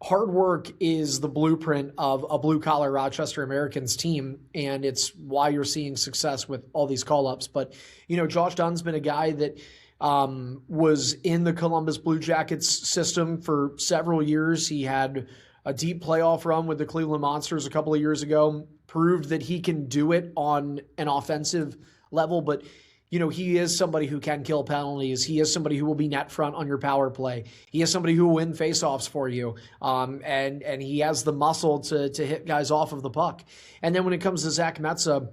hard work is the blueprint of a blue-collar Rochester Americans team, and it's why you're seeing success with all these call-ups. But, Josh Dunn's been a guy that was in the Columbus Blue Jackets system for several years. He had a deep playoff run with the Cleveland Monsters a couple of years ago, proved that he can do it on an offensive level, but he is somebody who can kill penalties. He is somebody who will be net front on your power play. He is somebody who will win faceoffs for you. And he has the muscle to hit guys off of the puck. And then when it comes to Zach Metsa,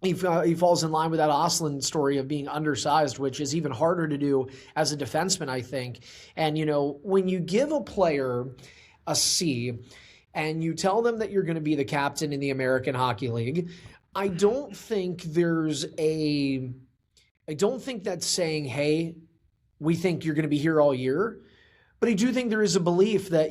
he falls in line with that Ostlund story of being undersized, which is even harder to do as a defenseman, I think. And, when you give a player a C and you tell them that you're going to be the captain in the American Hockey League, I don't think that's saying, hey, we think you're going to be here all year. But I do think there is a belief that,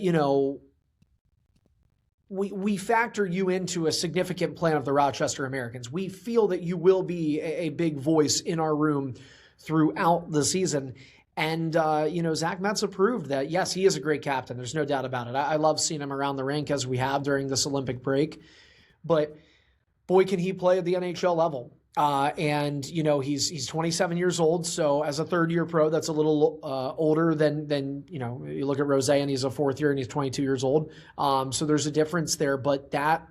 we factor you into a significant plan of the Rochester Americans. We feel that you will be a big voice in our room throughout the season. And, Zach Metsa proved that, yes, he is a great captain. There's no doubt about it. I love seeing him around the rink as we have during this Olympic break. But, boy, can he play at the NHL level. And he's 27 years old. So as a third-year pro, that's a little older than you look at Rose and he's a fourth year and he's 22 years old. So there's a difference there, but that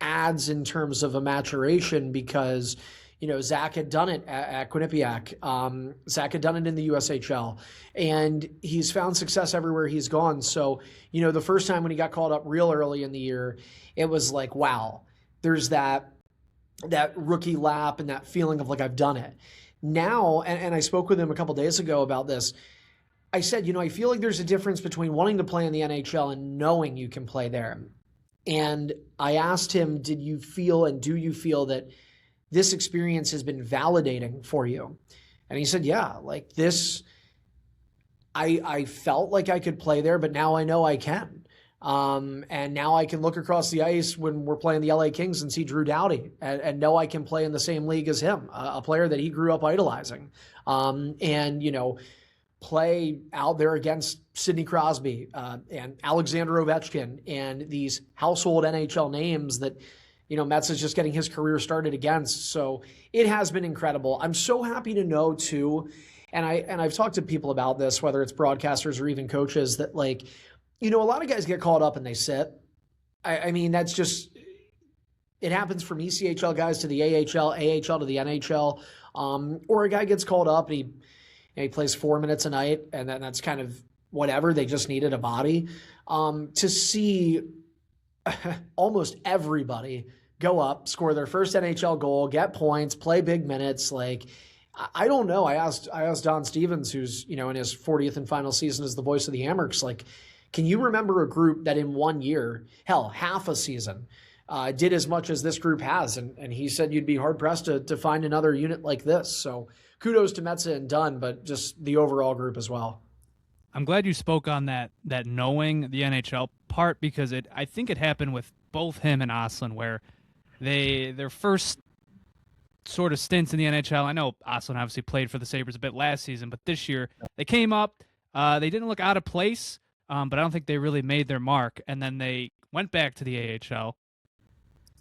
adds in terms of a maturation because, Zach had done it at Quinnipiac. Zach had done it in the USHL, and he's found success everywhere he's gone. So, the first time when he got called up real early in the year, it was like, wow, there's that rookie lap and that feeling of like, I've done it now. And I spoke with him a couple days ago about this. I said, I feel like there's a difference between wanting to play in the NHL and knowing you can play there. And I asked him, do you feel that this experience has been validating for you? And he said, yeah, like this, I felt like I could play there, but now I know I can. And now I can look across the ice when we're playing the LA Kings and see Drew Doughty and know I can play in the same league as him, a player that he grew up idolizing. And, play out there against Sidney Crosby and Alexander Ovechkin and these household NHL names that, Mets is just getting his career started against. So it has been incredible. I'm so happy to know too, and I've talked to people about this, whether it's broadcasters or even coaches, that like, a lot of guys get called up and they sit. I mean, that's just, it happens from ECHL guys to the AHL, AHL to the NHL, or a guy gets called up and he plays 4 minutes a night, and then that's kind of whatever. They just needed a body. To see almost everybody go up, score their first NHL goal, get points, play big minutes, like, I don't know. I asked Don Stevens, who's, in his 40th and final season as the voice of the Amerks, like, can you remember a group that in 1 year, hell, half a season, did as much as this group has? And he said you'd be hard-pressed to find another unit like this. So kudos to Metsa and Dunn, but just the overall group as well. I'm glad you spoke on that knowing the NHL part, because I think it happened with both him and Ostlund, where their first sort of stints in the NHL. I know Oslin obviously played for the Sabres a bit last season, but this year they came up. They didn't look out of place, but I don't think they really made their mark. And then they went back to the AHL,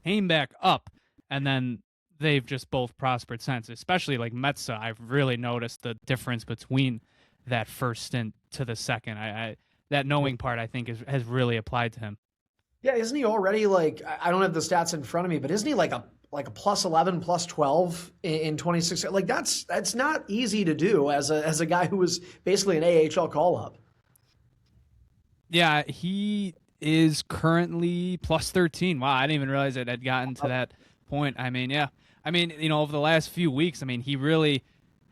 came back up, and then they've just both prospered since. Especially like Metsä, I've really noticed the difference between that first stint to the second. That knowing part, I think, has really applied to him. Yeah, isn't he already like, I don't have the stats in front of me, but isn't he like a plus 11, plus 12 in 26? Like that's not easy to do as a guy who was basically an AHL call-up. Yeah, he is currently plus 13. Wow, I didn't even realize it had gotten to that point. I mean, yeah. I mean, over the last few weeks, I mean, he really,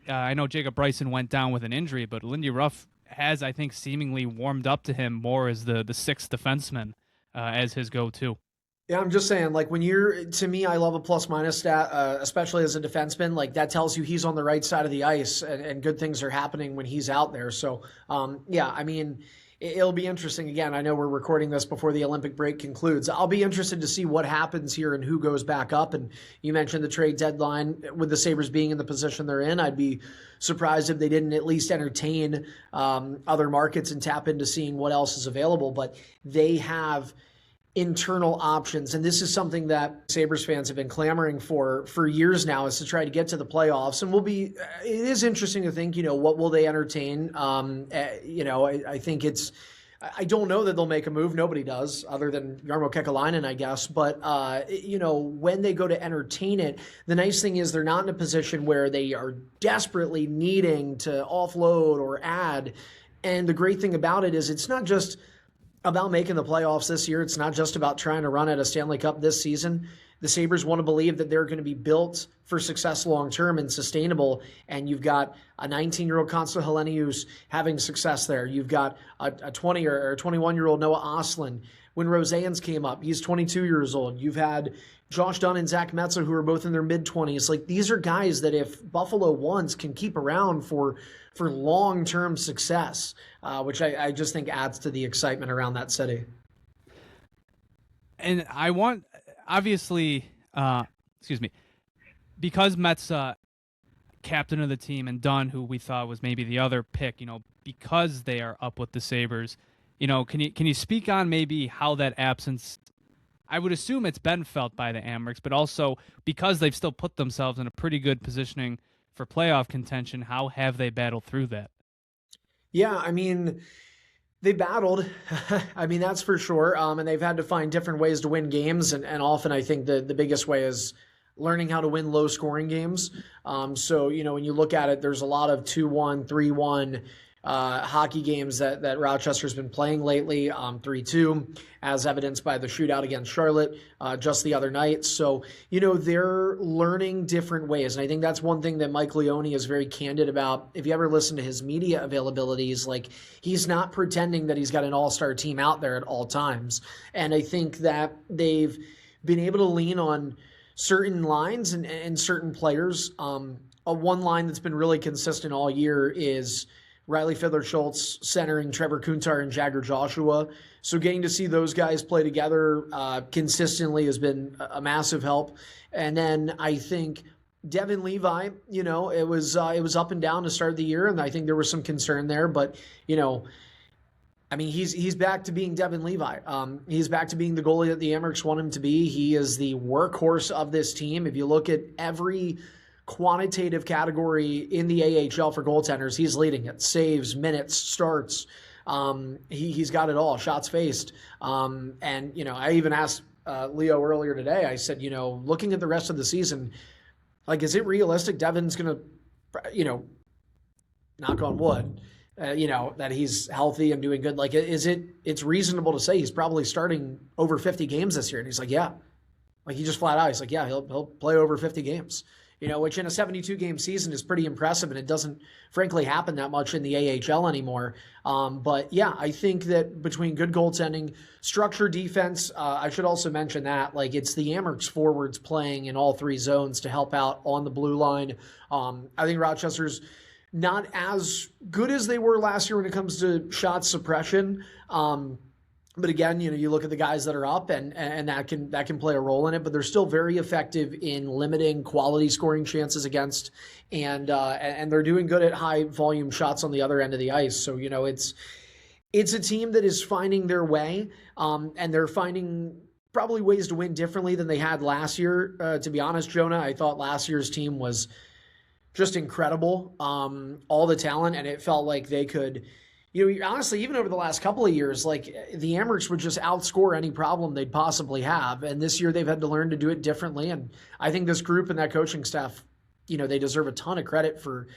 I know Jacob Bryson went down with an injury, but Lindy Ruff has, I think, seemingly warmed up to him more as the sixth defenseman as his go-to. Yeah, I'm just saying, like, to me, I love a plus-minus stat, especially as a defenseman. Like, that tells you he's on the right side of the ice and good things are happening when he's out there. So, yeah, I mean, it'll be interesting. Again, I know we're recording this before the Olympic break concludes. I'll be interested to see what happens here and who goes back up. And you mentioned the trade deadline with the Sabres being in the position they're in. I'd be surprised if they didn't at least entertain other markets and tap into seeing what else is available. But they have internal options, and this is something that Sabres fans have been clamoring for years now, is to try to get to the playoffs. And it is interesting to think, what will they entertain? I think I don't know that they'll make a move. Nobody does, other than Jarmo Kekalainen, I guess. But, when they go to entertain it, the nice thing is they're not in a position where they are desperately needing to offload or add. And the great thing about it is it's not just about making the playoffs this year. It's not just about trying to run at a Stanley Cup this season. The Sabres want to believe that they're going to be built for success long-term and sustainable. And you've got a 19-year-old Constantine Helenius who's having success there. You've got a 20 or 21-year-old Noah Oslin. When Roseanne's came up, he's 22 years old. You've had Josh Dunn and Zach Metsä, who are both in their mid-20s. Like, these are guys that if Buffalo wants, can keep around for long-term success, which I just think adds to the excitement around that city. And I want, obviously, because Metsä, captain of the team, and Dunn, who we thought was maybe the other pick, because they are up with the Sabres, can you speak on maybe how that absence, I would assume it's been felt by the Amerks, but also because they've still put themselves in a pretty good positioning for playoff contention, how have they battled through that? Yeah, I mean, they battled. I mean, that's for sure. And they've had to find different ways to win games. And often I think the biggest way is learning how to win low-scoring games. So, when you look at it, there's a lot of 2-1, 3-1 hockey games that Rochester's been playing lately, 3-2, as evidenced by the shootout against Charlotte just the other night. So, they're learning different ways. And I think that's one thing that Mike Leone is very candid about. If you ever listen to his media availabilities, like, he's not pretending that he's got an all-star team out there at all times. And I think that they've been able to lean on certain lines and certain players. One line that's been really consistent all year is Riley Fiddler-Schultz centering Trevor Kuntar and Jagger Joshua. So getting to see those guys play together consistently has been a massive help. And then I think Devin Levi, it was up and down to start the year, and I think there was some concern there. But, I mean, he's back to being Devin Levi. He's back to being the goalie that the Amerks want him to be. He is the workhorse of this team. If you look at every quantitative category in the AHL for goaltenders, he's leading it. Saves, minutes, starts. He's got it all. Shots faced. And, I even asked Leo earlier today, I said, looking at the rest of the season, like, is it realistic Devin's going to, knock on wood, that he's healthy and doing good? Like, it's reasonable to say he's probably starting over 50 games this year. And he's like, yeah. Like, he just flat out, he's like, yeah, he'll play over 50 games. Which in a 72-game season is pretty impressive, and it doesn't, frankly, happen that much in the AHL anymore. But, yeah, I think that between good goaltending, structured defense, I should also mention that, like, it's the Amerks forwards playing in all three zones to help out on the blue line. I think Rochester's not as good as they were last year when it comes to shot suppression. But again, you look at the guys that are up, and that can play a role in it. But they're still very effective in limiting quality scoring chances against, and they're doing good at high volume shots on the other end of the ice. So it's a team that is finding their way, and they're finding probably ways to win differently than they had last year. To be honest, Jonah, I thought last year's team was just incredible, all the talent, and it felt like they could. Honestly, even over the last couple of years, like the Amerks would just outscore any problem they'd possibly have. And this year they've had to learn to do it differently. And I think this group and that coaching staff, they deserve a ton of credit for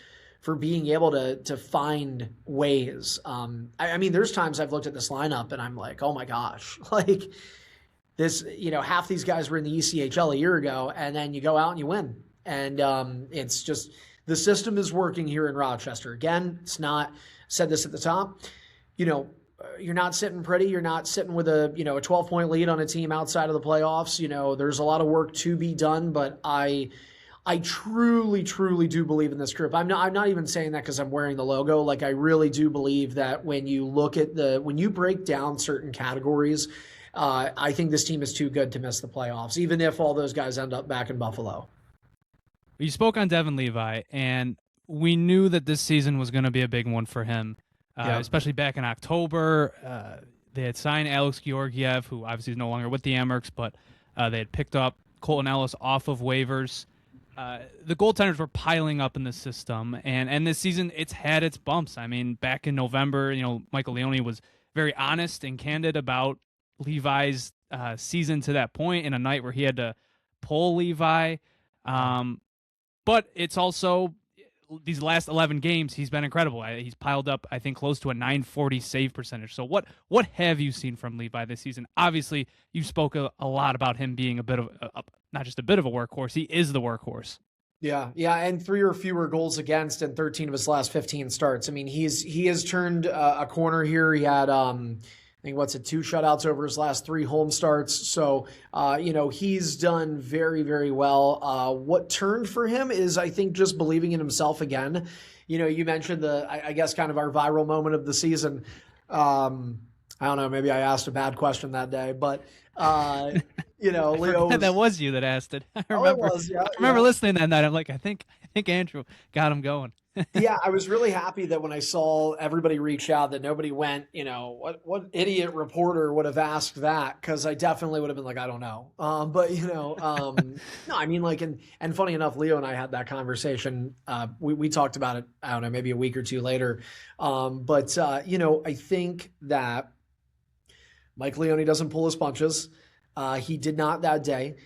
being able to find ways. I mean, there's times I've looked at this lineup and I'm like, oh my gosh, like this, half these guys were in the ECHL a year ago, and then you go out and you win. And it's just, the system is working here in Rochester. Again, it's not, said this at the top, you're not sitting pretty. You're not sitting with a 12-point lead on a team outside of the playoffs. There's a lot of work to be done, but I truly, truly do believe in this group. I'm not even saying that because I'm wearing the logo. Like, I really do believe that when you look at when you break down certain categories, I think this team is too good to miss the playoffs, even if all those guys end up back in Buffalo. You spoke on Devin Levi, and we knew that this season was going to be a big one for him, especially back in October. They had signed Alex Georgiev, who obviously is no longer with the Amerks, but they had picked up Colton Ellis off of waivers. The goaltenders were piling up in the system, and this season it's had its bumps. I mean, back in November, Michael Leone was very honest and candid about Levi's season to that point in a night where he had to pull Levi. But it's also these last 11 games, he's been incredible. He's piled up, I think, close to a .940 save percentage. So what have you seen from Levi this season? Obviously, you spoke a lot about him being a bit of not just a bit of a workhorse. He is the workhorse. Yeah, and 3 or fewer goals against in 13 of his last 15 starts. I mean, he has turned a corner here. He had I think 2 shutouts over his last 3 home starts. So, he's done very, very well. What turned for him is, I think, just believing in himself again. You mentioned I guess kind of our viral moment of the season. I don't know, maybe I asked a bad question that day, but, Leo. That was you that asked it. I remember, I remember listening that night. I'm like, I think Andrew got him going. Yeah, I was really happy that when I saw everybody reach out, that nobody went, what idiot reporter would have asked that? Because I definitely would have been like, I don't know. No, I mean, like, and funny enough, Leo and I had that conversation. We talked about it, I don't know, maybe a week or two later. I think that Mike Leone doesn't pull his punches. He did not that day.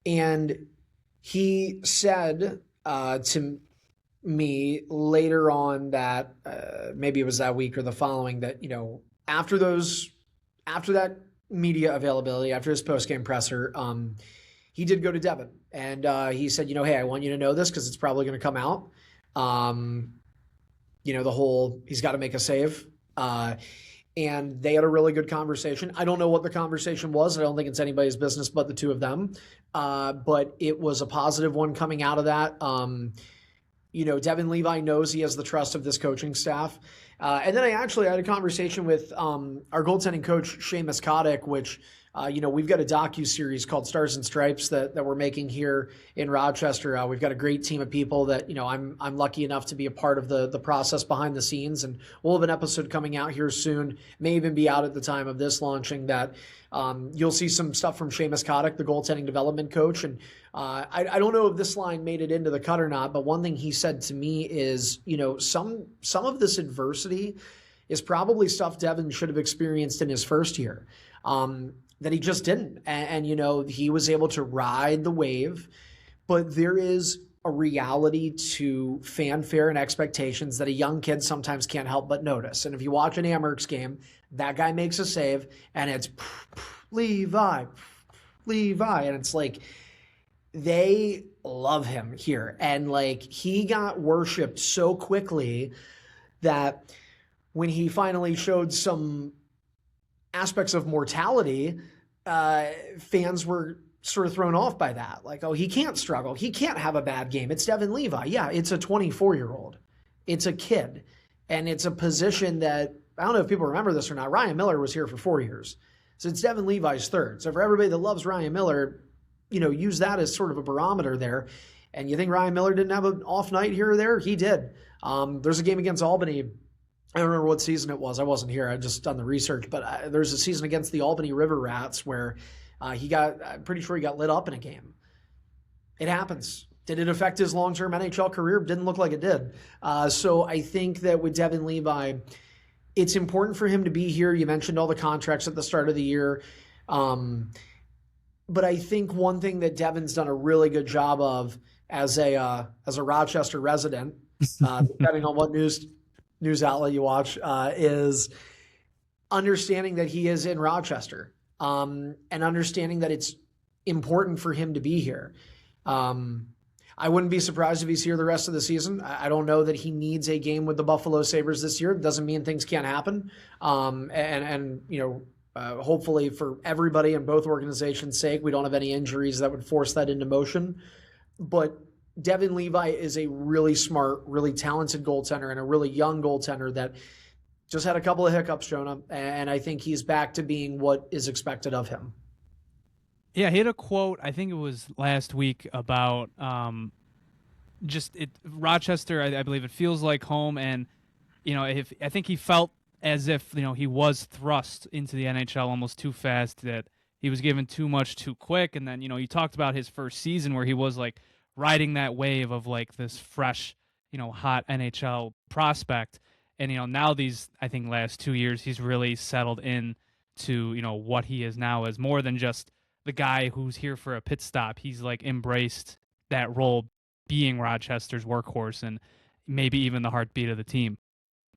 And he said to me later on that maybe it was that week or the following that, after that media availability, after his post-game presser, he did go to Devin and he said, hey, I want you to know this because it's probably going to come out. The whole, he's got to make a save. And they had a really good conversation. I don't know what the conversation was. I don't think it's anybody's business but the two of them. But it was a positive one coming out of that. Devin Levi knows he has the trust of this coaching staff. And then I actually had a conversation with our goaltending coach, Seamus Kotick, which, we've got a docuseries called Stars and Stripes that we're making here in Rochester. We've got a great team of people that, I'm lucky enough to be a part of the process behind the scenes. And we'll have an episode coming out here soon, may even be out at the time of this launching, that you'll see some stuff from Seamus Kotick, the goaltending development coach. And I don't know if this line made it into the cut or not, but one thing he said to me is, some of this adversity is probably stuff Devin should have experienced in his first year, that he just didn't. And he was able to ride the wave, but there is a reality to fanfare and expectations that a young kid sometimes can't help but notice. And if you watch an Amerks game, that guy makes a save and it's Levi, and it's like, they love him here. And like, he got worshiped so quickly that when he finally showed some aspects of mortality, fans were sort of thrown off by that. Like, oh, he can't struggle. He can't have a bad game. It's Devin Levi. Yeah, it's a 24-year-old. It's a kid. And it's a position that, I don't know if people remember this or not, Ryan Miller was here for 4 years. So it's Devin Levi's third. So for everybody that loves Ryan Miller, use that as sort of a barometer there. And you think Ryan Miller didn't have an off night here or there? He did. There's a game against Albany. I don't remember what season it was. I wasn't here. I just done the research. But there's a season against the Albany River Rats where I'm pretty sure he got lit up in a game. It happens. Did it affect his long-term NHL career? Didn't look like it did. So I think that with Devin Levi, it's important for him to be here. You mentioned all the contracts at the start of the year. But I think one thing that Devin's done a really good job of as a Rochester resident, depending on what news outlet you watch, is understanding that he is in Rochester, and understanding that it's important for him to be here. I wouldn't be surprised if he's here the rest of the season. I don't know that he needs a game with the Buffalo Sabres this year. It doesn't mean things can't happen. Hopefully for everybody and both organizations' sake, we don't have any injuries that would force that into motion. But Devin Levi is a really smart, really talented goaltender and a really young goaltender that just had a couple of hiccups, Jonah, and I think he's back to being what is expected of him. Yeah, he had a quote, I think it was last week, about Rochester, I believe it feels like home, and I think he felt as if he was thrust into the NHL almost too fast, that he was given too much too quick. And then you talked about his first season where he was like riding that wave of like this fresh hot NHL prospect, and now these, I think, last 2 years he's really settled in to what he is now as more than just the guy who's here for a pit stop. He's like embraced that role, being Rochester's workhorse and maybe even the heartbeat of the team.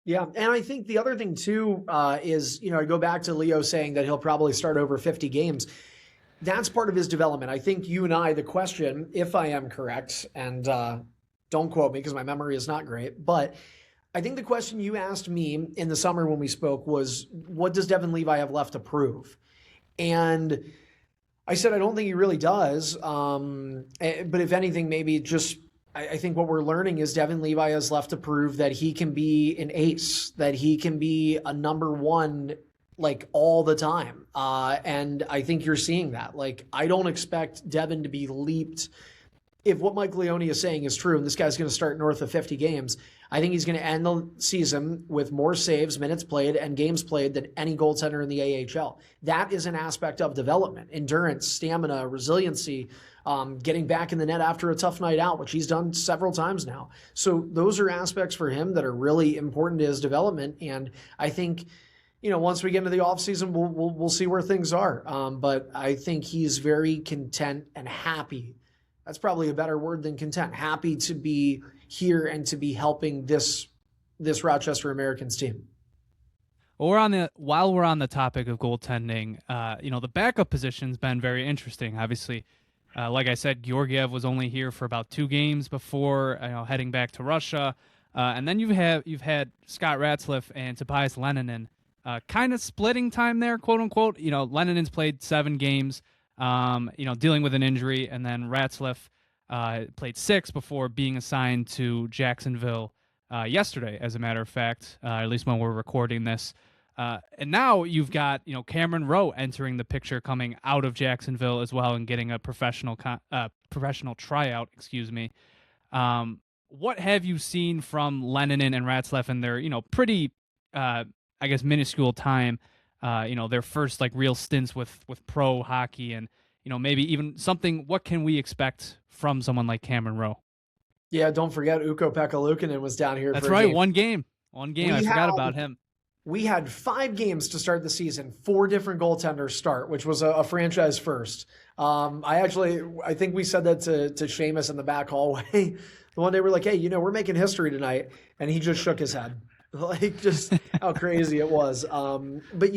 Yeah, and I think the other thing too is, I go back to Leo saying that he'll probably start over 50 games. That's part of his development. I think you and I, the question, if I am correct, and don't quote me because my memory is not great, but I think the question you asked me in the summer when we spoke was, what does Devin Levi have left to prove? And I said, I don't think he really does. But if anything, maybe just, I think what we're learning is Devin Levi has left to prove that he can be an ace, that he can be a number one, like all the time. And I think you're seeing that. Like, I don't expect Devin to be leaped. If what Mike Leone is saying is true, and this guy's going to start north of 50 games, I think he's going to end the season with more saves, minutes played, and games played than any goaltender in the AHL. That is an aspect of development, endurance, stamina, resiliency, getting back in the net after a tough night out, which he's done several times now. So those are aspects for him that are really important to his development. And I think, once we get into the offseason, we'll see where things are. But I think he's very content and happy. That's probably a better word than content. Happy to be here and to be helping this Rochester Americans team. Well, while we're on the topic of goaltending, the backup position's been very interesting. Obviously, like I said, Georgiev was only here for about 2 games before heading back to Russia, and then you've had Scott Ratzlaff and Tobias Leninen kind of splitting time there, quote unquote. Leninen's played 7 games. Dealing with an injury, and then Ratzlaff played 6 before being assigned to Jacksonville yesterday, as a matter of fact, at least when we're recording this. And now you've got Cameron Rowe entering the picture, coming out of Jacksonville as well, and getting a professional tryout. What have you seen from Leninen and Ratzlaff in their pretty minuscule time? Their first real stints with pro hockey, and maybe even something. What can we expect from someone like Cameron Rowe? Yeah, don't forget Ukko-Pekka Luukkonen was down here. That's right, one game. I forgot about him. We had 5 games to start the season, 4 different goaltenders start, which was a franchise first. I think we said that to Seamus in the back hallway. The one day we're like, hey, we're making history tonight, and he just shook his head. Just how crazy it was. But,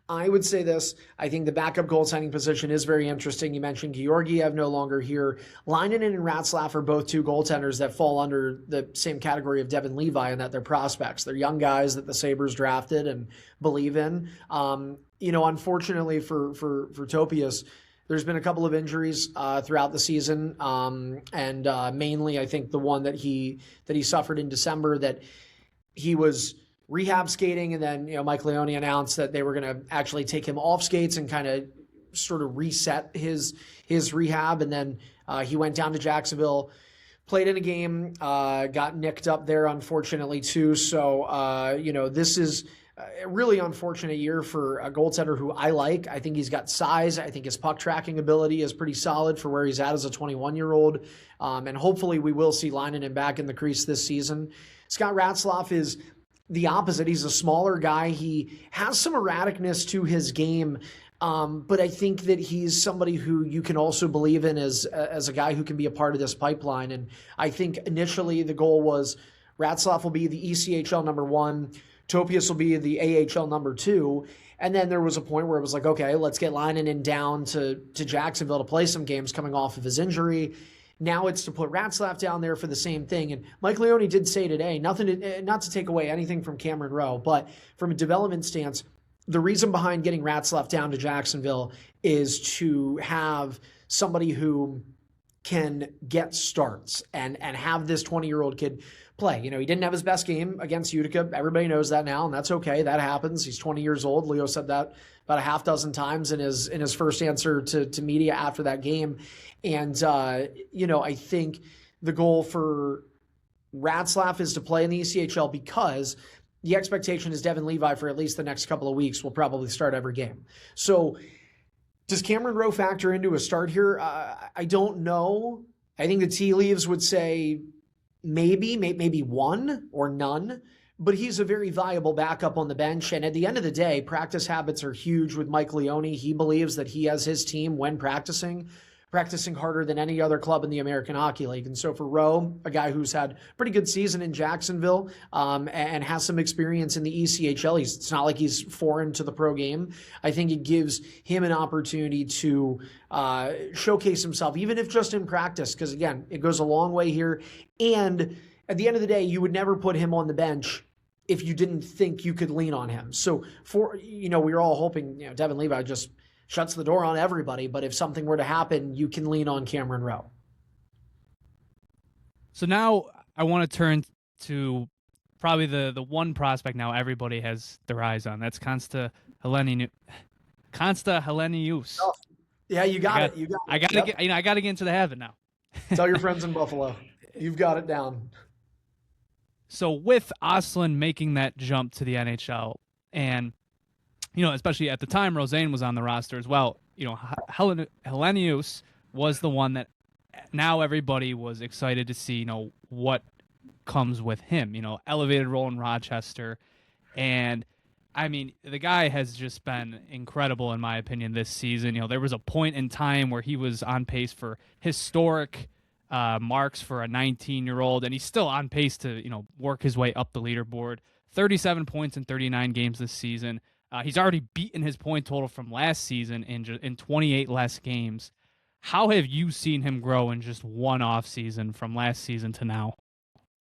I would say this. I think the backup goaltending position is very interesting. You mentioned Georgiev no longer here. Leinen and Ratzlaff are both 2 goaltenders that fall under the same category of Devin Levi, and that they're prospects. They're young guys that the Sabres drafted and believe in. Unfortunately for Topias, there's been a couple of injuries throughout the season, and mainly I think the one that he suffered in December, that he was rehab skating, and then Mike Leone announced that they were going to actually take him off skates and kind of sort of reset his rehab, and then he went down to Jacksonville, played in a game, got nicked up there unfortunately too. So this is a really unfortunate year for a goaltender who I like. I think he's got size. I think his puck tracking ability is pretty solid for where he's at as a 21-year-old. And hopefully we will see Leinonen back in the crease this season. Scott Ratzlaff is the opposite. He's a smaller guy. He has some erraticness to his game. But I think that he's somebody who you can also believe in as a guy who can be a part of this pipeline. And I think initially the goal was Ratzlaff will be the ECHL number 1, Topias will be the AHL number 2. And then there was a point where it was like, okay, let's get Leinonen down to Jacksonville to play some games coming off of his injury. Now it's to put Ratzlaff down there for the same thing. And Mike Leone did say today, not to take away anything from Cameron Rowe, but from a development stance, the reason behind getting Ratzlaff down to Jacksonville is to have somebody who can get starts and have this 20-year-old kid play. He didn't have his best game against Utica. Everybody knows that now, and that's okay. That happens. He's 20 years old. Leo said that about a half dozen times in his first answer to media after that game. And, I think the goal for Ratzlaff is to play in the ECHL because the expectation is Devin Levi for at least the next couple of weeks will probably start every game. So does Cameron Rowe factor into a start here? I don't know. I think the tea leaves would say maybe one or none, but he's a very viable backup on the bench. And at the end of the day, practice habits are huge with Mike Leone. He believes that he has his team when practicing harder than any other club in the American Hockey League. And so for Rowe, a guy who's had a pretty good season in Jacksonville and has some experience in the ECHL, it's not like he's foreign to the pro game. I think it gives him an opportunity to showcase himself, even if just in practice, because again, it goes a long way here. And at the end of the day, you would never put him on the bench if you didn't think you could lean on him. So we were all hoping, Devin Levi just shuts the door on everybody, but if something were to happen, you can lean on Cameron Rowe. So now I want to turn to probably the one prospect now everybody has their eyes on. That's Konsta Helenius. Oh, yeah, you got it. I got to get. I got to get into the habit now. Tell your friends in Buffalo, you've got it down. So with Oslin making that jump to the NHL, and especially at the time, Roseanne was on the roster as well. Helenius was the one that now everybody was excited to see, what comes with him, elevated role in Rochester. And I mean, the guy has just been incredible in my opinion this season. There was a point in time where he was on pace for historic marks for a 19-year-old, and he's still on pace to, work his way up the leaderboard. 37 points in 39 games this season. He's already beaten his point total from last season in 28 less games. How have you seen him grow in just one off season from last season to now?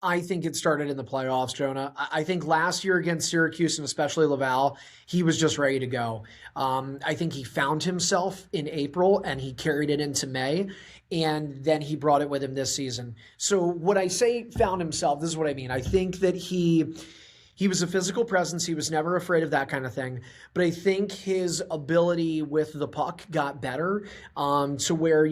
I think it started in the playoffs, Jonah. I think last year against Syracuse and especially Laval, he was just ready to go. I think he found himself in April and he carried it into May, and then he brought it with him this season. So when I say found himself, this is what I mean. I think that he was a physical presence. He was never afraid of that kind of thing. But I think his ability with the puck got better to where,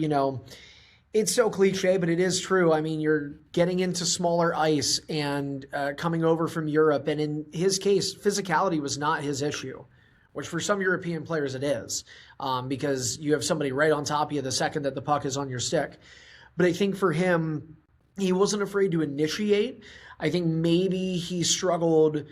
it's so cliche, but it is true. I mean, you're getting into smaller ice and coming over from Europe. And in his case, physicality was not his issue, which for some European players it is, because you have somebody right on top of you the second that the puck is on your stick. But I think for him, he wasn't afraid to initiate. I think maybe he struggled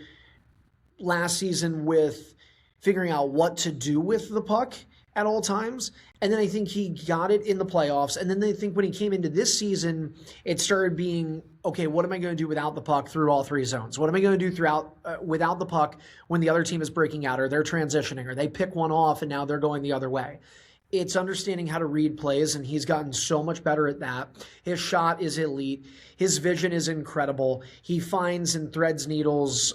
last season with figuring out what to do with the puck at all times. And then I think he got it in the playoffs. And then I think when he came into this season, it started being, okay, what am I going to do without the puck through all three zones? What am I going to do without the puck when the other team is breaking out or they're transitioning or they pick one off and now they're going the other way? It's understanding how to read plays, and he's gotten so much better at that. His shot is elite. His vision is incredible. He finds and threads needles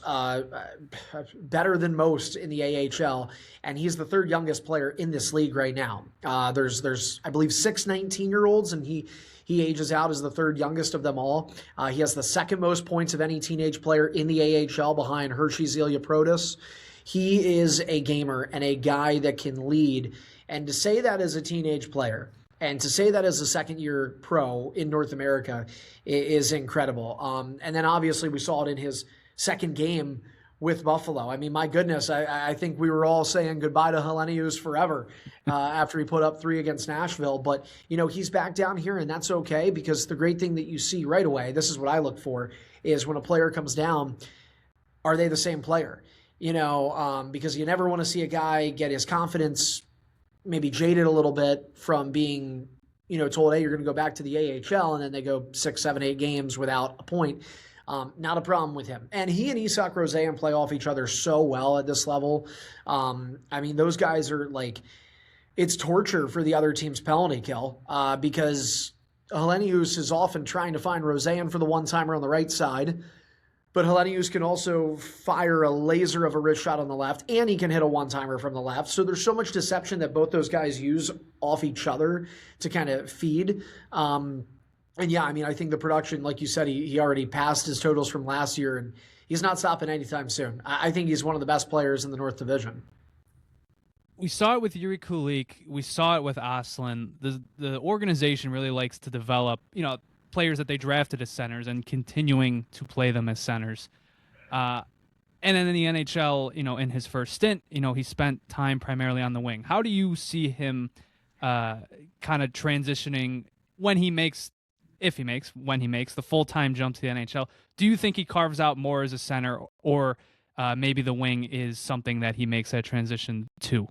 better than most in the AHL, and he's the third youngest player in this league right now. There's I believe 6 19-year-olds, and he He ages out as the third youngest of them all. He has the second most points of any teenage player in the AHL behind Hershey Zelia Protas. He is a gamer and a guy that can lead. And to say that as a teenage player, and to say that as a second-year pro in North America is incredible. And then obviously we saw it in his second game with Buffalo. I mean, my goodness, I think we were all saying goodbye to Helenius forever after he put up 3 against Nashville. But, he's back down here, and that's okay, because the great thing that you see right away, this is what I look for, is when a player comes down, are they the same player? Because you never want to see a guy get his confidence maybe jaded a little bit from being, told, hey, you're going to go back to the AHL, and then they go 6, 7, 8 games without a point. Not a problem with him. And he and Isak Rosén play off each other so well at this level. Those guys are it's torture for the other team's penalty kill because Helenius is often trying to find Rosén for the one-timer on the right side. But Helenius can also fire a laser of a wrist shot on the left, and he can hit a one-timer from the left. So there's so much deception that both those guys use off each other to kind of feed. I think the production, like you said, he already passed his totals from last year, and he's not stopping anytime soon. I think he's one of the best players in the North Division. We saw it with Yuri Kulik. We saw it with Aslan. The organization really likes to develop, players that they drafted as centers and continuing to play them as centers. And then in the NHL, in his first stint, he spent time primarily on the wing. How do you see him kind of transitioning when he makes the full-time jump to the NHL? Do you think he carves out more as a center, or maybe the wing is something that he makes that transition to?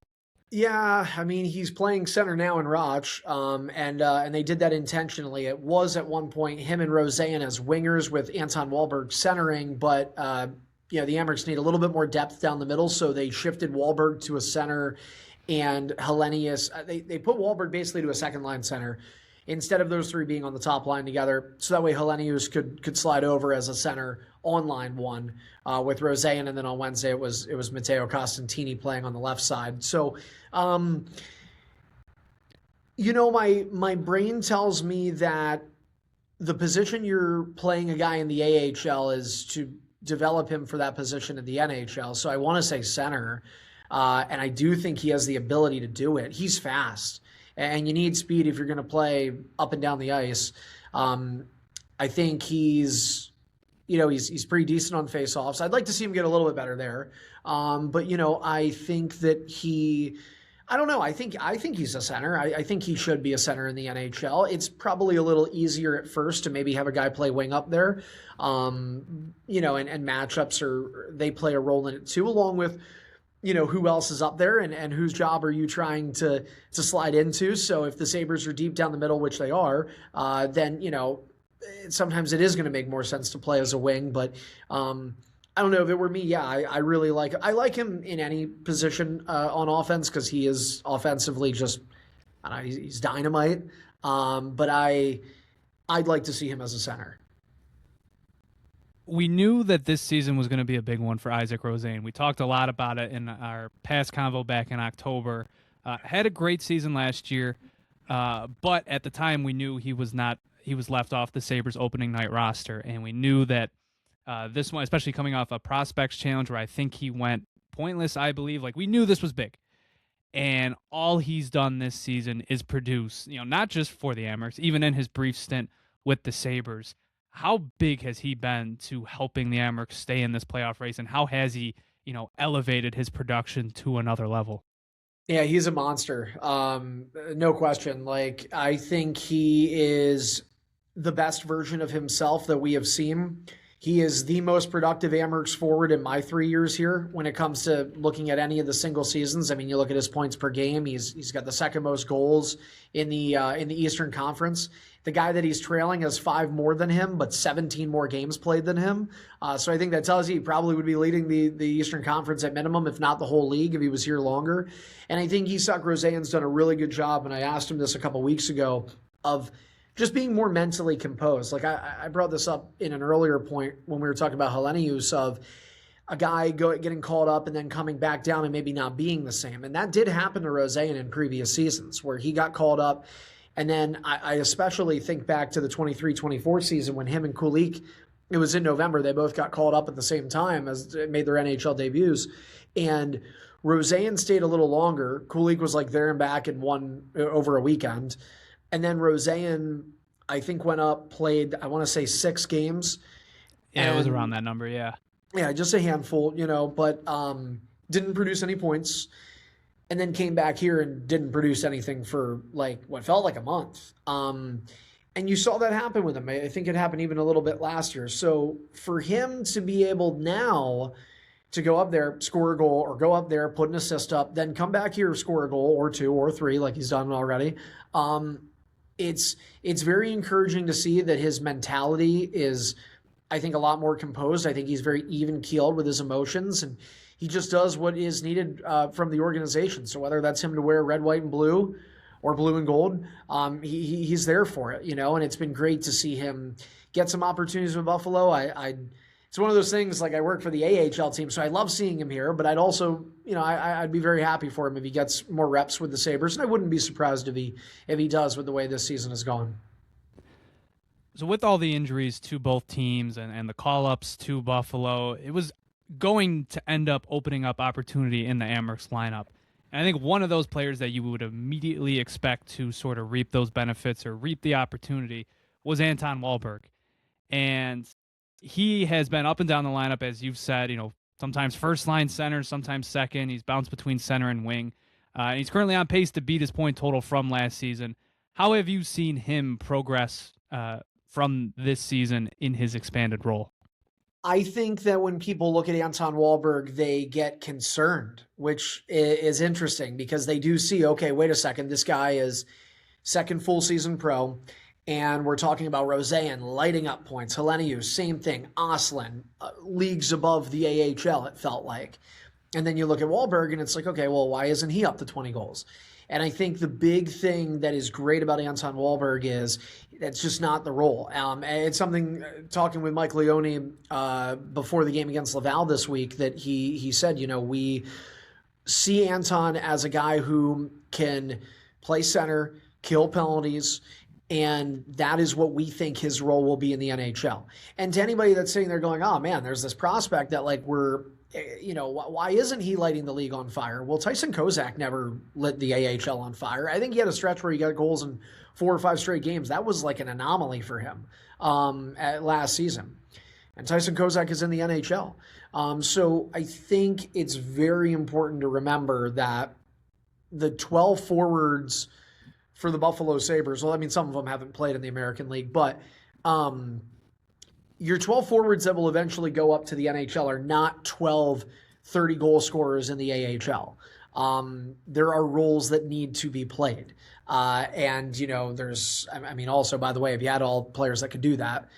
Yeah, he's playing center now in Roch, and they did that intentionally. It was at one point him and Rosén as wingers with Anton Wahlberg centering, but the Amerks need a little bit more depth down the middle, so they shifted Wahlberg to a center, and Helenius, they put Wahlberg basically to a second-line center instead of those three being on the top line together, so that way Helenius could slide over as a center on line one with Rosén, and then on Wednesday it was Matteo Costantini playing on the left side. So, my brain tells me that the position you're playing a guy in the AHL is to develop him for that position in the NHL. So I want to say center, and I do think he has the ability to do it. He's fast, and you need speed if you're going to play up and down the ice. I think he's pretty decent on faceoffs. I'd like to see him get a little bit better there. But I think that I don't know. I think he's a center. I think he should be a center in the NHL. It's probably a little easier at first to maybe have a guy play wing up there. And matchups they play a role in it too, along with, who else is up there and whose job are you trying to slide into. So if the Sabres are deep down the middle, which they are, then, sometimes it is going to make more sense to play as a wing, but I don't know. If it were me, I really like him in any position on offense because he is offensively just, he's dynamite. But I'd like to see him as a center. We knew that this season was going to be a big one for Isak Rosén. We talked a lot about it in our past convo back in October. Had a great season last year, but at the time we knew he was left off the Sabres opening night roster, and we knew that this one, especially coming off a prospects challenge where I think he went pointless, I believe, we knew this was big. And all he's done this season is produce, not just for the Amerks, even in his brief stint with the Sabres. How big has he been to helping the Amerks stay in this playoff race, and how has he, elevated his production to another level? Yeah, he's a monster. No question. I think he is the best version of himself that we have seen. He is the most productive Amerks forward in my 3 years here when it comes to looking at any of the single seasons. You look at his points per game. He's got the second most goals in the Eastern Conference. The guy that he's trailing has 5 more than him, but 17 more games played than him. So I think that tells you he probably would be leading the Eastern Conference at minimum, if not the whole league, if he was here longer. And I think Isak Rosén's done a really good job, and I asked him this a couple weeks ago, of just being more mentally composed. I brought this up in an earlier point when we were talking about Helenius, of a guy getting called up and then coming back down and maybe not being the same. And that did happen to Rosén in previous seasons, where he got called up And then I especially think back to the 23-24 season when him and Kulich, it was in November, they both got called up at the same time as made their NHL debuts. And Rosen stayed a little longer. Kulich was like there and back in one over a weekend. And then Rosen, I think, went up, played, I want to say 6 games. Yeah, it was around that number, yeah. Yeah, just a handful, but didn't produce any points. And then came back here and didn't produce anything for like what felt like a month. And you saw that happen with him. I think it happened even a little bit last year. So for him to be able now to go up there, score a goal, or go up there, put an assist up, then come back here, score a goal or 2 or 3 like he's done already, it's very encouraging to see that his mentality is, I think, a lot more composed. I think he's very even-keeled with his emotions, and he just does what is needed from the organization. So whether that's him to wear red, white, and blue or blue and gold, he's there for it, and it's been great to see him get some opportunities with Buffalo. It's one of those things, like I work for the AHL team, so I love seeing him here, but I'd also, I'd be very happy for him if he gets more reps with the Sabres, and I wouldn't be surprised if he does with the way this season has gone. So with all the injuries to both teams and the call-ups to Buffalo, it was going to end up opening up opportunity in the Amerks lineup. And I think one of those players that you would immediately expect to sort of reap those benefits or reap the opportunity was Anton Wahlberg. And he has been up and down the lineup, as you've said, sometimes first-line center, sometimes second. He's bounced between center and wing. And he's currently on pace to beat his point total from last season. How have you seen him progress from this season in his expanded role? I think that when people look at Anton Wahlberg, they get concerned, which is interesting because they do see, okay, wait a second, this guy is second full season pro, and we're talking about Rosen lighting up points, Helenius, same thing, Oslin, leagues above the AHL, it felt like. And then you look at Wahlberg, and it's like, okay, well, why isn't he up to 20 goals? And I think the big thing that is great about Anton Wahlberg is it's just not the role. It's something, talking with Mike Leone before the game against Laval this week, that he said, we see Anton as a guy who can play center, kill penalties, and that is what we think his role will be in the NHL. And to anybody that's sitting there going, oh man, there's this prospect that like why isn't he lighting the league on fire? Well, Tyson Kozak never lit the AHL on fire. I think he had a stretch where he got goals in 4 or 5 straight games. That was like an anomaly for him at last season. And Tyson Kozak is in the NHL. So I think it's very important to remember that the 12 forwards for the Buffalo Sabres, well, I mean, some of them haven't played in the American League, but your 12 forwards that will eventually go up to the NHL are not 12 30-goal scorers in the AHL. There are roles that need to be played. And, there's, also, by the way, if you had all players that could do that,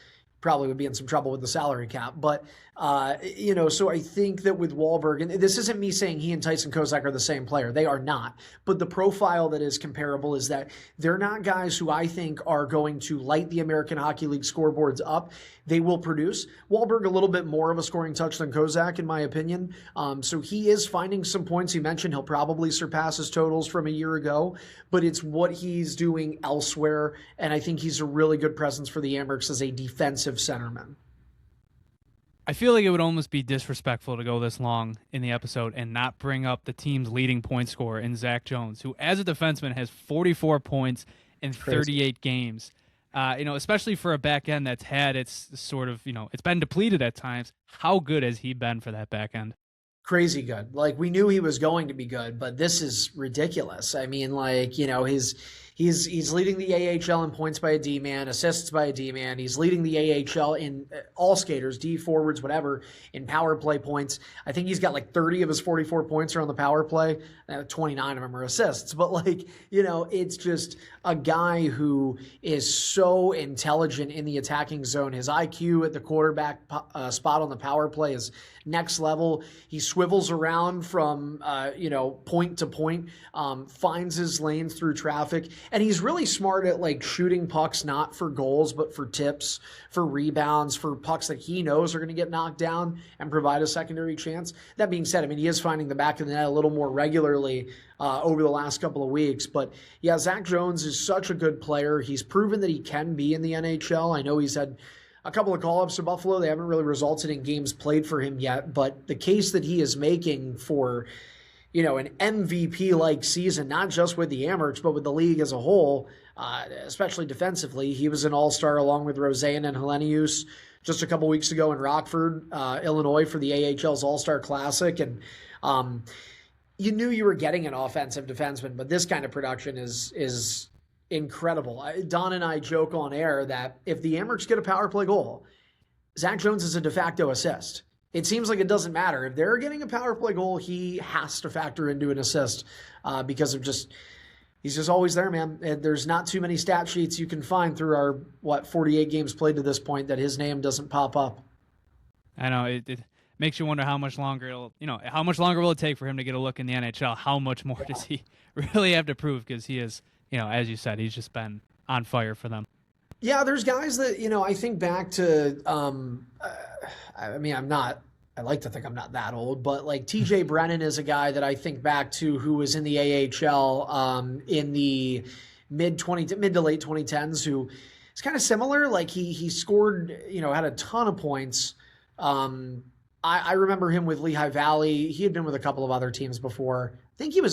probably would be in some trouble with the salary cap. But, so I think that with Wahlberg, and this isn't me saying he and Tyson Kozak are the same player. They are not. But the profile that is comparable is that they're not guys who I think are going to light the American Hockey League scoreboards up. They will produce. Wahlberg a little bit more of a scoring touch than Kozak, in my opinion. So he is finding some points. He mentioned he'll probably surpass his totals from a year ago, but it's what he's doing elsewhere. And I think he's a really good presence for the Amerks as a defensive centerman. I feel like it would almost be disrespectful to go this long in the episode and not bring up the team's leading point scorer in Zach Jones, who as a defenseman has 44 points in 38 games. Especially for a back end that's had its sort of, it's been depleted at times. How good has he been for that back end? Crazy good. Like, we knew he was going to be good, but this is ridiculous. I mean, like, he's leading the AHL in points by a D-man, assists by a D-man. He's leading the AHL in all skaters, D, forwards, whatever, in power play points. I think he's got like 30 of his 44 points are on the power play. 29 of them are assists. But it's just a guy who is so intelligent in the attacking zone. His IQ at the quarterback spot on the power play is next level. He swivels around from, point to point, finds his lanes through traffic. And he's really smart at like shooting pucks, not for goals, but for tips, for rebounds, for pucks that he knows are going to get knocked down and provide a secondary chance. That being said, I mean, he is finding the back of the net a little more regularly over the last couple of weeks. But yeah, Zach Jones is such a good player. He's proven that he can be in the NHL. I know he's had a couple of call-ups to Buffalo. They haven't really resulted in games played for him yet, but the case that he is making for, you know, an MVP-like season, not just with the Amerks, but with the league as a whole, especially defensively. He was an all-star along with Roseanne and Helenius just a couple weeks ago in Rockford, Illinois for the AHL's All-Star Classic. And you knew you were getting an offensive defenseman, but this kind of production is incredible. Don and I joke on air that if the Amerks get a power play goal, Zach Jones is a de facto assist. It seems like it doesn't matter. If they're getting a power play goal, he has to factor into an assist because of he's just always there, man. And there's not too many stat sheets you can find through our, 48 games played to this point that his name doesn't pop up. I know. It makes you wonder how much longer how much longer will it take for him to get a look in the NHL? How much more does he really have to prove? Because he is, as you said, he's just been on fire for them. Yeah, there's guys that, I think back to, I like to think I'm not that old, but like TJ Brennan is a guy that I think back to who was in the AHL in the mid to late 2010s, who is kind of similar. Like he scored, had a ton of points. I remember him with Lehigh Valley. He had been with a couple of other teams before. I think I'm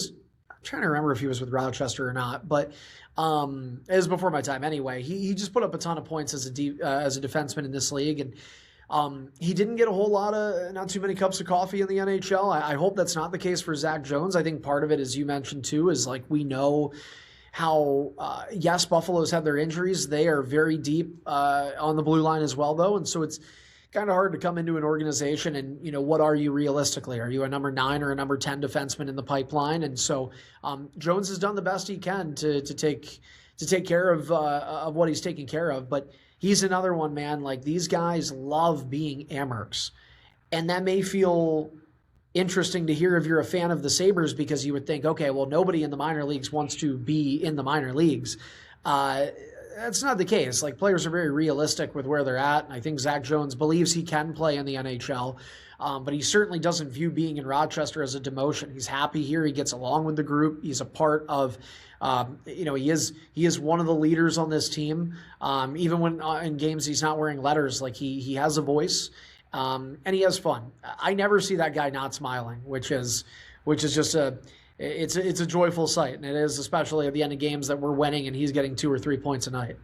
trying to remember if he was with Rochester or not, but it was before my time anyway. He just put up a ton of points as a defenseman in this league, and he didn't get a whole lot of, not too many cups of coffee in the NHL. I hope that's not the case for Zach Jones. I think part of it, as you mentioned too, is like we know how, yes, Buffalo's had their injuries. They are very deep on the blue line as well, though, and so it's kind of hard to come into an organization and, what are you realistically? Are you a number 9 or a number 10 defenseman in the pipeline? And so Jones has done the best he can to take care of what he's taking care of. But he's another one, man. Like, these guys love being Amerks. And that may feel interesting to hear if you're a fan of the Sabres, because you would think, okay, well, nobody in the minor leagues wants to be in the minor leagues. That's not the case. Like, players are very realistic with where they're at, and I think Zach Jones believes he can play in the NHL, but he certainly doesn't view being in Rochester as a demotion. He's happy here. He gets along with the group. He's a part of, he is one of the leaders on this team. Even when in games he's not wearing letters, like he has a voice, and he has fun. I never see that guy not smiling, which is just it's a joyful sight, and it is, especially at the end of games that we're winning and he's getting 2 or 3 points a night.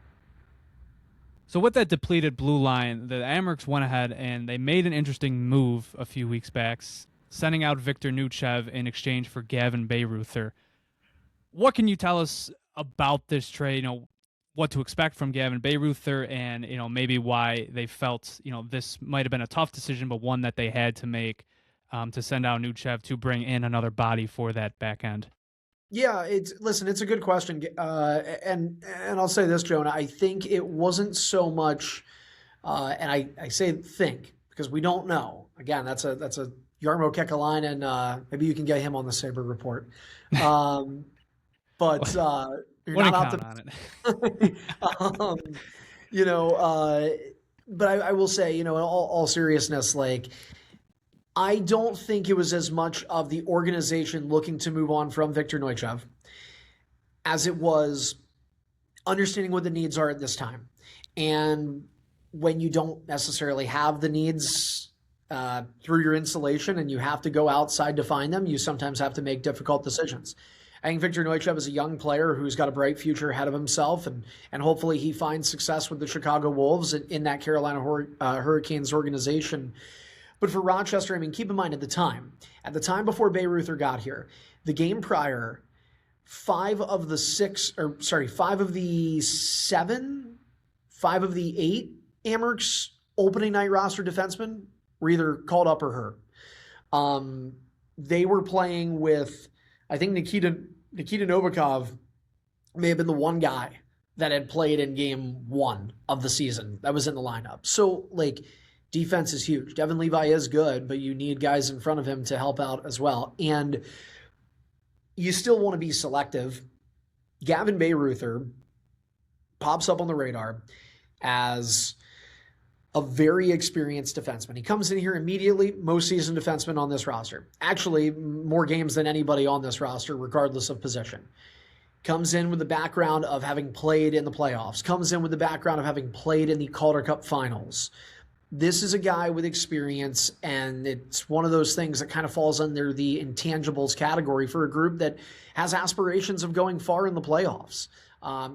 So with that depleted blue line, the Amerks went ahead and they made an interesting move a few weeks back, sending out Victor Nuchev in exchange for Gavin Bayreuther. What can you tell us about this trade? What to expect from Gavin Bayreuther, and maybe why they felt this might have been a tough decision, but one that they had to make. To send out Nuchev to bring in another body for that back end? Yeah, it's a good question. And I'll say this, Jonah, I think it wasn't so much, and I say think because we don't know. Again, that's a Jarmo Kekalainen, maybe you can get him on the Sabre Report. But you're not count on it. But I will say, in all seriousness, like, I don't think it was as much of the organization looking to move on from Victor Nuchev as it was understanding what the needs are at this time. And when you don't necessarily have the needs through your installation and you have to go outside to find them, you sometimes have to make difficult decisions. I think Victor Nuchev is a young player who's got a bright future ahead of himself, and hopefully he finds success with the Chicago Wolves in that Carolina Hurricanes organization. But for Rochester, keep in mind at the time before Bayreuther got here, the game prior, 5 of the 8 Amerks opening night roster defensemen were either called up or hurt. They were playing with, I think Nikita Novikov may have been the one guy that had played in game 1 of the season that was in the lineup. So, defense is huge. Devin Levi is good, but you need guys in front of him to help out as well. And you still want to be selective Gavin Bayreuther pops up on the radar as a very experienced defenseman. He comes in here immediately, most seasoned defenseman on this roster. Actually, more games than anybody on this roster, regardless of position. Comes in with the background of having played in the playoffs. Comes in with the background of having played in the Calder Cup finals. This is a guy with experience, and it's one of those things that kind of falls under the intangibles category for a group that has aspirations of going far in the playoffs.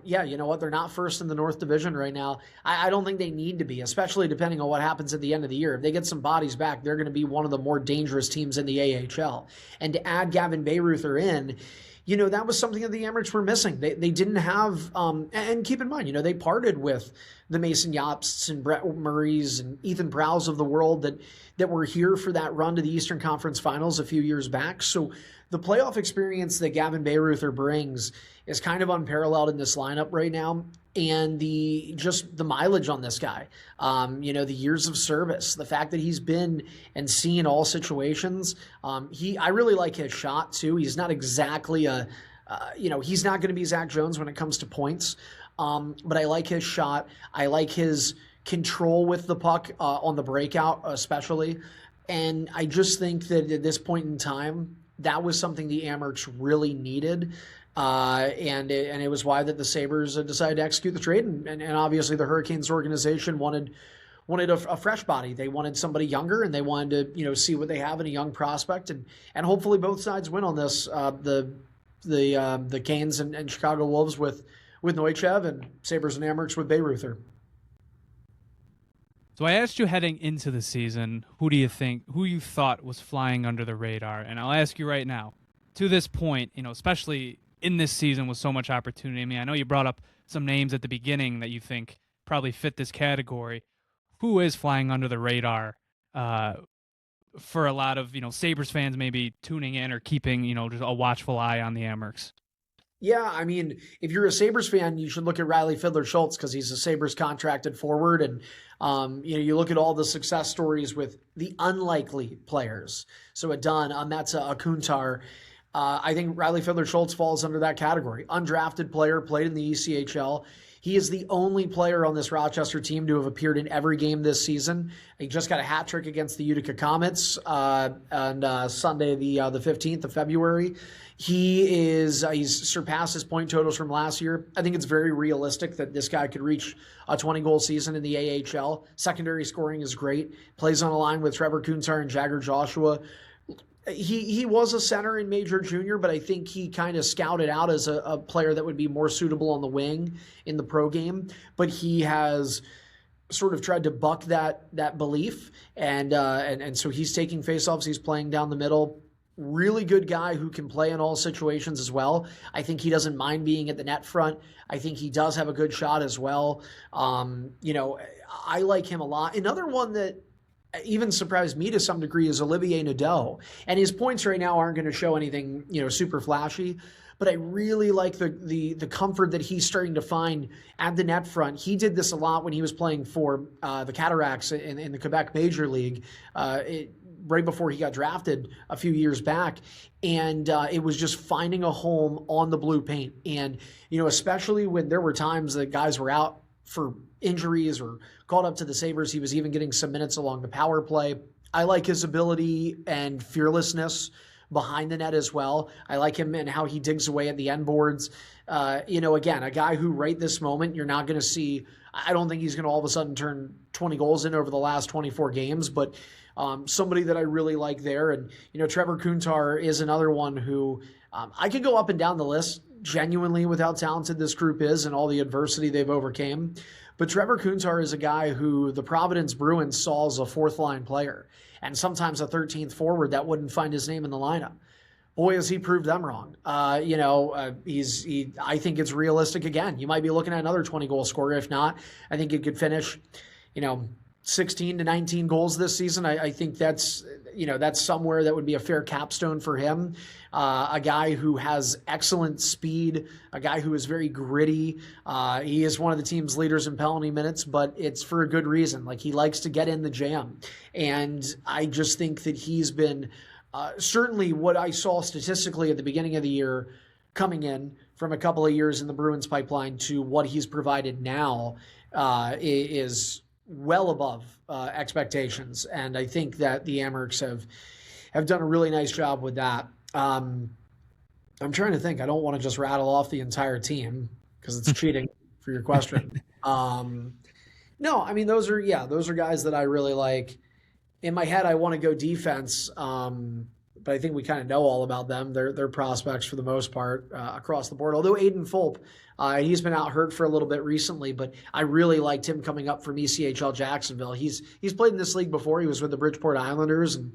Yeah, you know what? They're not first in the North Division right now. I don't think they need to be, especially depending on what happens at the end of the year. If they get some bodies back, they're going to be one of the more dangerous teams in the AHL. And to add Gavin Bayreuther in, you know, that was something that the Amerks were missing. They didn't have, and keep in mind, you know, they parted with the Mason Yopsts and Brett Murrays and Ethan Prowse of the world that were here for that run to the Eastern Conference Finals a few years back. So the playoff experience that Gavin Bayreuther brings is kind of unparalleled in this lineup right now. And the mileage on this guy, you know, the years of service, the fact that he's been and seen all situations. I really like his shot too. He's not exactly he's not going to be Zach Jones when it comes to points. But I like his shot. I like his control with the puck on the breakout, especially. And I just think that at this point in time, that was something the Amerks really needed. And it was why that the Sabres decided to execute the trade. And obviously the Hurricanes organization wanted a fresh body. They wanted somebody younger, and they wanted to, you know, see what they have in a young prospect. And hopefully both sides win on this. The Canes and Chicago Wolves with Neuchev, and Sabres and Amerks with Bayreuther. So I asked you heading into the season, who you thought was flying under the radar? And I'll ask you right now, to this point, you know, especially in this season with so much opportunity. I mean, I know you brought up some names at the beginning that you think probably fit this category. Who is flying under the radar for a lot of, you know, Sabres fans maybe tuning in or keeping, you know, just a watchful eye on the Amerks? Yeah, I mean, if you're a Sabres fan, you should look at Riley Fiddler-Schultz because he's a Sabres contracted forward. And, you know, you look at all the success stories with the unlikely players. So a Dunn, a Metza, a Kuntar. I think Riley Fiddler-Schultz falls under that category. Undrafted player, played in the ECHL. He is the only player on this Rochester team to have appeared in every game this season. He just got a hat trick against the Utica Comets on Sunday, the 15th of February. He's surpassed his point totals from last year. I think it's very realistic that this guy could reach a 20-goal season in the AHL. Secondary scoring is great. Plays on a line with Trevor Kuntar and Jagger Joshua. He was a center in Major Junior, but I think he kind of scouted out as a player that would be more suitable on the wing in the pro game. But he has sort of tried to buck that belief, and so he's taking faceoffs. He's playing down the middle. Really good guy who can play in all situations as well. I think he doesn't mind being at the net front. I think he does have a good shot as well. You know, I like him a lot. Another one that even surprised me to some degree is Olivier Nadeau. And his points right now aren't going to show anything, you know, super flashy. But I really like the comfort that he's starting to find at the net front. He did this a lot when he was playing for the Cataracts in the Quebec Major League right before he got drafted a few years back. And it was just finding a home on the blue paint. And, you know, especially when there were times that guys were out for injuries or called up to the Sabres, he was even getting some minutes along the power play. I like his ability and fearlessness behind the net as well. I like him and how he digs away at the end boards. You know, again, a guy who right this moment you're not going to see. I don't think he's going to all of a sudden turn 20 goals in over the last 24 games, but somebody that I really like there. And, you know, Trevor Kuntar is another one who I could go up and down the list genuinely with how talented this group is and all the adversity they've overcame. But Trevor Kuntar is a guy who the Providence Bruins saw as a fourth-line player and sometimes a 13th forward that wouldn't find his name in the lineup. Boy, has he proved them wrong. You know, I think it's realistic again. You might be looking at another 20-goal scorer. If not, I think he could finish, you know, 16 to 19 goals this season. I think that's somewhere that would be a fair capstone for him. A guy who has excellent speed, a guy who is very gritty. He is one of the team's leaders in penalty minutes, but it's for a good reason. Like, he likes to get in the jam. And I just think that he's been certainly what I saw statistically at the beginning of the year coming in, from a couple of years in the Bruins pipeline to what he's provided now is well above expectations. And I think that the Amerks have done a really nice job with that. I'm trying to think. I don't want to just rattle off the entire team because it's cheating for your question. No, I mean, those are guys that I really like. In my head, I want to go defense, but I think we kind of know all about them. They're prospects for the most part across the board. Although Aiden Fulp, he's been out hurt for a little bit recently, but I really liked him coming up from ECHL Jacksonville. He's played in this league before. He was with the Bridgeport Islanders, and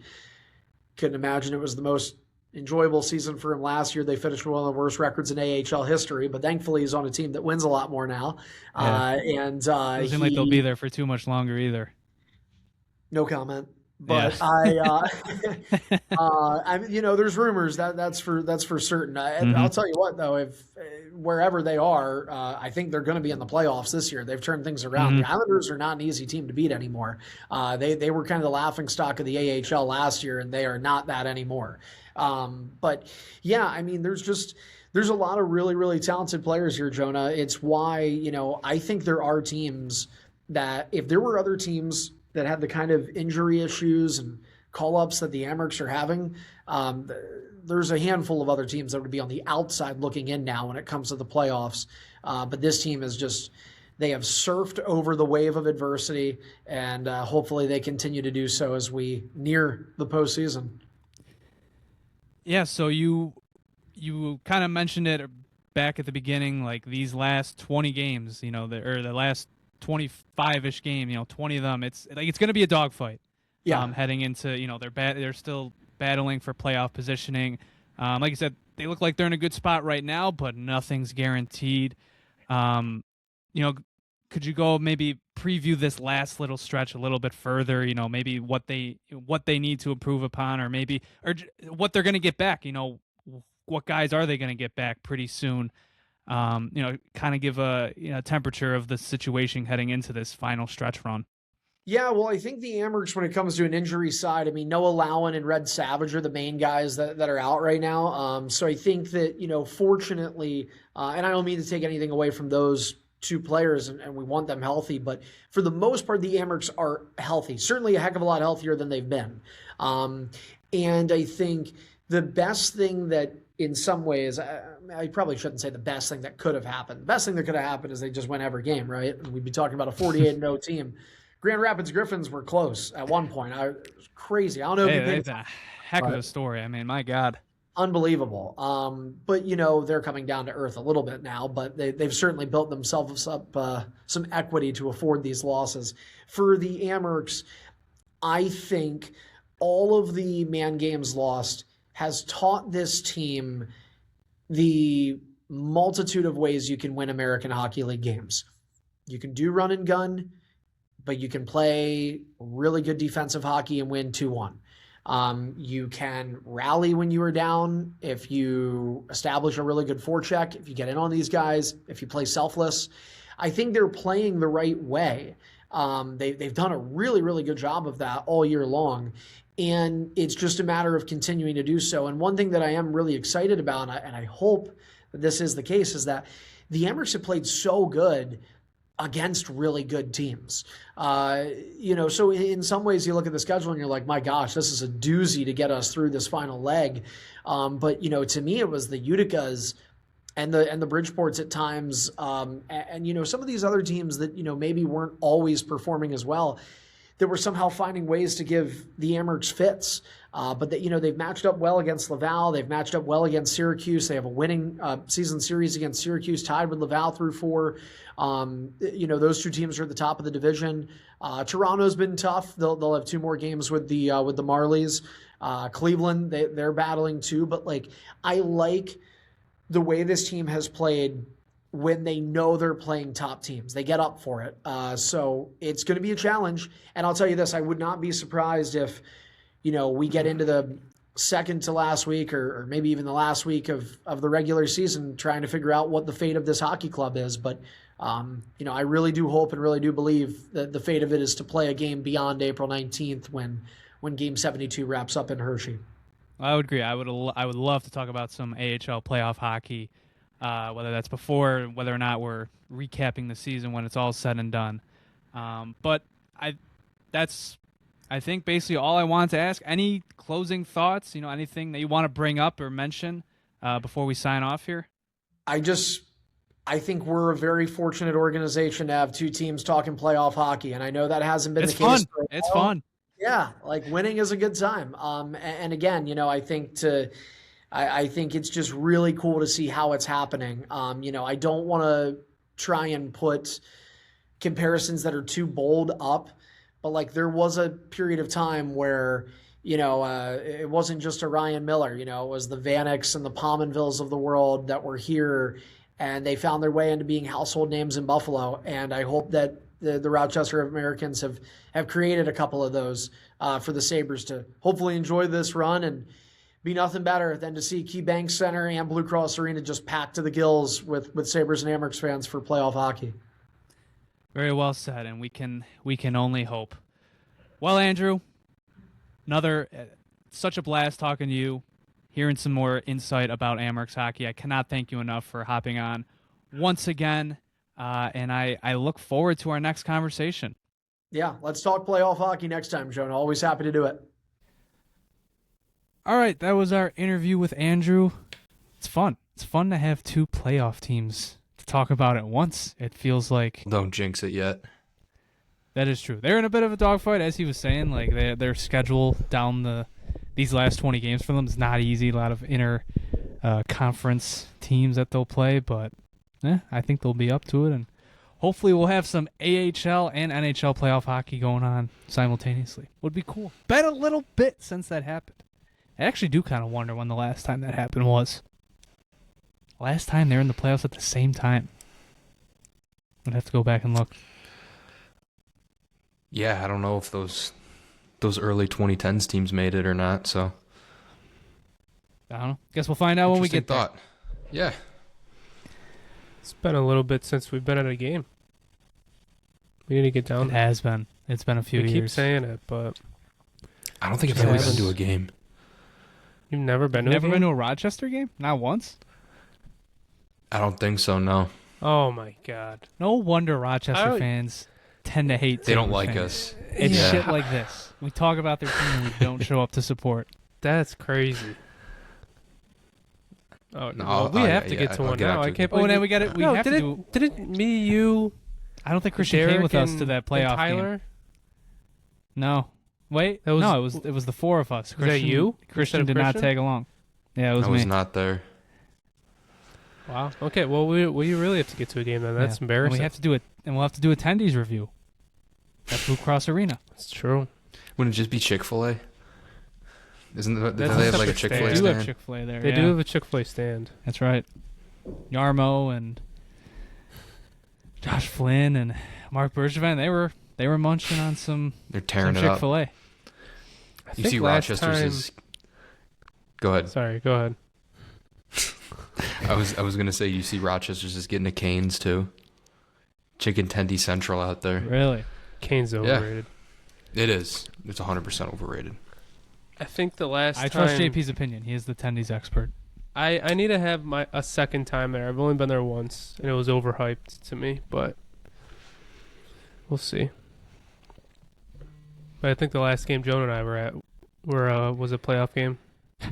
couldn't imagine it was the most enjoyable season for him last year. They finished with one of the worst records in AHL history, but thankfully he's on a team that wins a lot more now. Yeah. Doesn't seem like they'll be there for too much longer either. No comment. But yeah. There's rumors that's for certain. I'll tell you what, though, if wherever they are, I think they're going to be in the playoffs this year. They've turned things around. The Islanders are not an easy team to beat anymore. They were kind of the laughingstock of the AHL last year, and they are not that anymore. But yeah, I mean, there's a lot of really, really talented players here, Jonah. It's why, I think there are teams that if there were other teams that had the kind of injury issues and call-ups that the Amerks are having, there's a handful of other teams that would be on the outside looking in now when it comes to the playoffs. But this team is they have surfed over the wave of adversity, and hopefully they continue to do so as we near the postseason. Yeah, so you kind of mentioned it back at the beginning, like these last 20 games, the last 25-ish game, 20 of them, it's going to be a dogfight. Yeah. Heading into, they're still battling for playoff positioning. Like I said, they look like they're in a good spot right now, but nothing's guaranteed. Could you go maybe preview this last little stretch a little bit further, maybe what they need to improve upon, or what they're going to get back, what guys are they going to get back pretty soon? Kind of give a temperature of the situation heading into this final stretch run. Yeah, well, I think the Amerks, when it comes to an injury side, I mean, Noah Lowen and Red Savage are the main guys that are out right now. So I think that, fortunately, and I don't mean to take anything away from those two players, and we want them healthy, but for the most part, the Amerks are healthy, certainly a heck of a lot healthier than they've been. And I think the best thing that, in some ways, I probably shouldn't say the best thing that could have happened. The best thing that could have happened is they just win every game, right? And we'd be talking about a 48-0 team. Grand Rapids Griffins were close at one point. It was crazy. I don't know if you think it's a heck of a story. I mean, my God. Unbelievable. But, they're coming down to earth a little bit now, but they've certainly built themselves up some equity to afford these losses. For the Amerks, I think all of the man games lost has taught this team the multitude of ways you can win American Hockey League games. You can do run and gun, but you can play really good defensive hockey and win 2-1. You can rally when you are down if you establish a really good forecheck, if you get in on these guys, if you play selfless. I think they're playing the right way. They've done a really, really good job of that all year long. And it's just a matter of continuing to do so. And one thing that I am really excited about, and I hope that this is the case, is that the Amerks have played so good against really good teams. So in some ways you look at the schedule and you're like, my gosh, this is a doozy to get us through this final leg. But to me, it was the Uticas and the Bridgeports at times. And some of these other teams that, maybe weren't always performing as well, that were somehow finding ways to give the Amerks fits. But that, they've matched up well against Laval. They've matched up well against Syracuse. They have a winning season series against Syracuse, tied with Laval through 4. Those two teams are at the top of the division. Toronto's been tough. They'll have 2 more games with the Marlies. Cleveland, they're battling too. But I like the way this team has played when they know they're playing top teams. They get up for it. So it's going to be a challenge. And I'll tell you this, I would not be surprised if, we get into the second to last week or maybe even the last week of the regular season trying to figure out what the fate of this hockey club is. But, I really do hope and really do believe that the fate of it is to play a game beyond April 19th when Game 72 wraps up in Hershey. I would agree. I would love to talk about some AHL playoff hockey whether that's before, whether or not we're recapping the season when it's all said and done. But that's I think basically all I wanted to ask. Any closing thoughts? Anything that you want to bring up or mention before we sign off here? I think we're a very fortunate organization to have two teams talking playoff hockey, and I know that hasn't been the case. It's fun. Yeah, like winning is a good time. And again, I think it's just really cool to see how it's happening. I don't want to try and put comparisons that are too bold up, but like there was a period of time where it wasn't just a Ryan Miller. It was the Vaneks and the Pominvilles of the world that were here, and they found their way into being household names in Buffalo. And I hope that the Rochester Americans have created a couple of those for the Sabres to hopefully enjoy this run and be nothing better than to see KeyBank Center and Blue Cross Arena just packed to the gills with Sabres and Amerks fans for playoff hockey. Very well said, and we can only hope. Well, Andrew, such a blast talking to you, hearing some more insight about Amerks hockey. I cannot thank you enough for hopping on once again, and I look forward to our next conversation. Yeah, let's talk playoff hockey next time, Jonah. Always happy to do it. All right, that was our interview with Andrew. It's fun. It's fun to have two playoff teams to talk about at once. It feels like... Don't jinx it yet. That is true. They're in a bit of a dogfight, as he was saying. Like their schedule down these last 20 games for them is not easy. A lot of inter conference teams that they'll play, but I think they'll be up to it, and hopefully we'll have some AHL and NHL playoff hockey going on simultaneously. Would be cool. Been a little bit since that happened. I actually do kind of wonder when the last time that happened was. Last time they were in the playoffs at the same time. I'd have to go back and look. Yeah, I don't know if those early 2010s teams made it or not, so. I don't know. Guess we'll find out when we get there. Yeah. It's been a little bit since we've been at a game. We need to get down there. It has been. It's been a few years. We keep saying it, but... I don't think I've ever been to a game. You've never been to a game? Never been to a Rochester game? Not once? I don't think so, no. Oh, my God. No wonder Rochester fans tend to hate They don't like fans. us. It's shit like this. We talk about their team and we don't show up to support. That's crazy. Oh, no, well, we have to get to one now. I can't believe then we got it. We have to do. Didn't me, you... I don't think Christian came with us to that playoff Tyler? game. No. Wait. It was the four of us. Was that you? Christian did not tag along. Yeah, it was me. I was not there. Wow. Okay. Well, we really have to get to a game then. That's embarrassing. And we have to do it, and we'll have to do attendees review at Blue Cross Arena. That's true. Wouldn't it just be Chick-fil-A? Do they have like a Chick-fil-A stand? They do have Chick-fil-A there. They do have a Chick-fil-A stand. That's right. Yarmo and Josh Flynn and Mark Bergevin, they were munching on some. They're tearing some it Chick-fil-A. up. You see Rochester's. Go ahead. Sorry, go ahead. I was gonna say you see Rochester's is getting a Cane's too. Chicken Tendy Central out there. Really? Cane's overrated. Yeah, it is. It's 100% overrated. I think the last time... I trust JP's opinion. He is the Tendies expert. I need to have a second time there. I've only been there once, and it was overhyped to me, but we'll see. But I think the last game Jonah and I were at was a playoff game.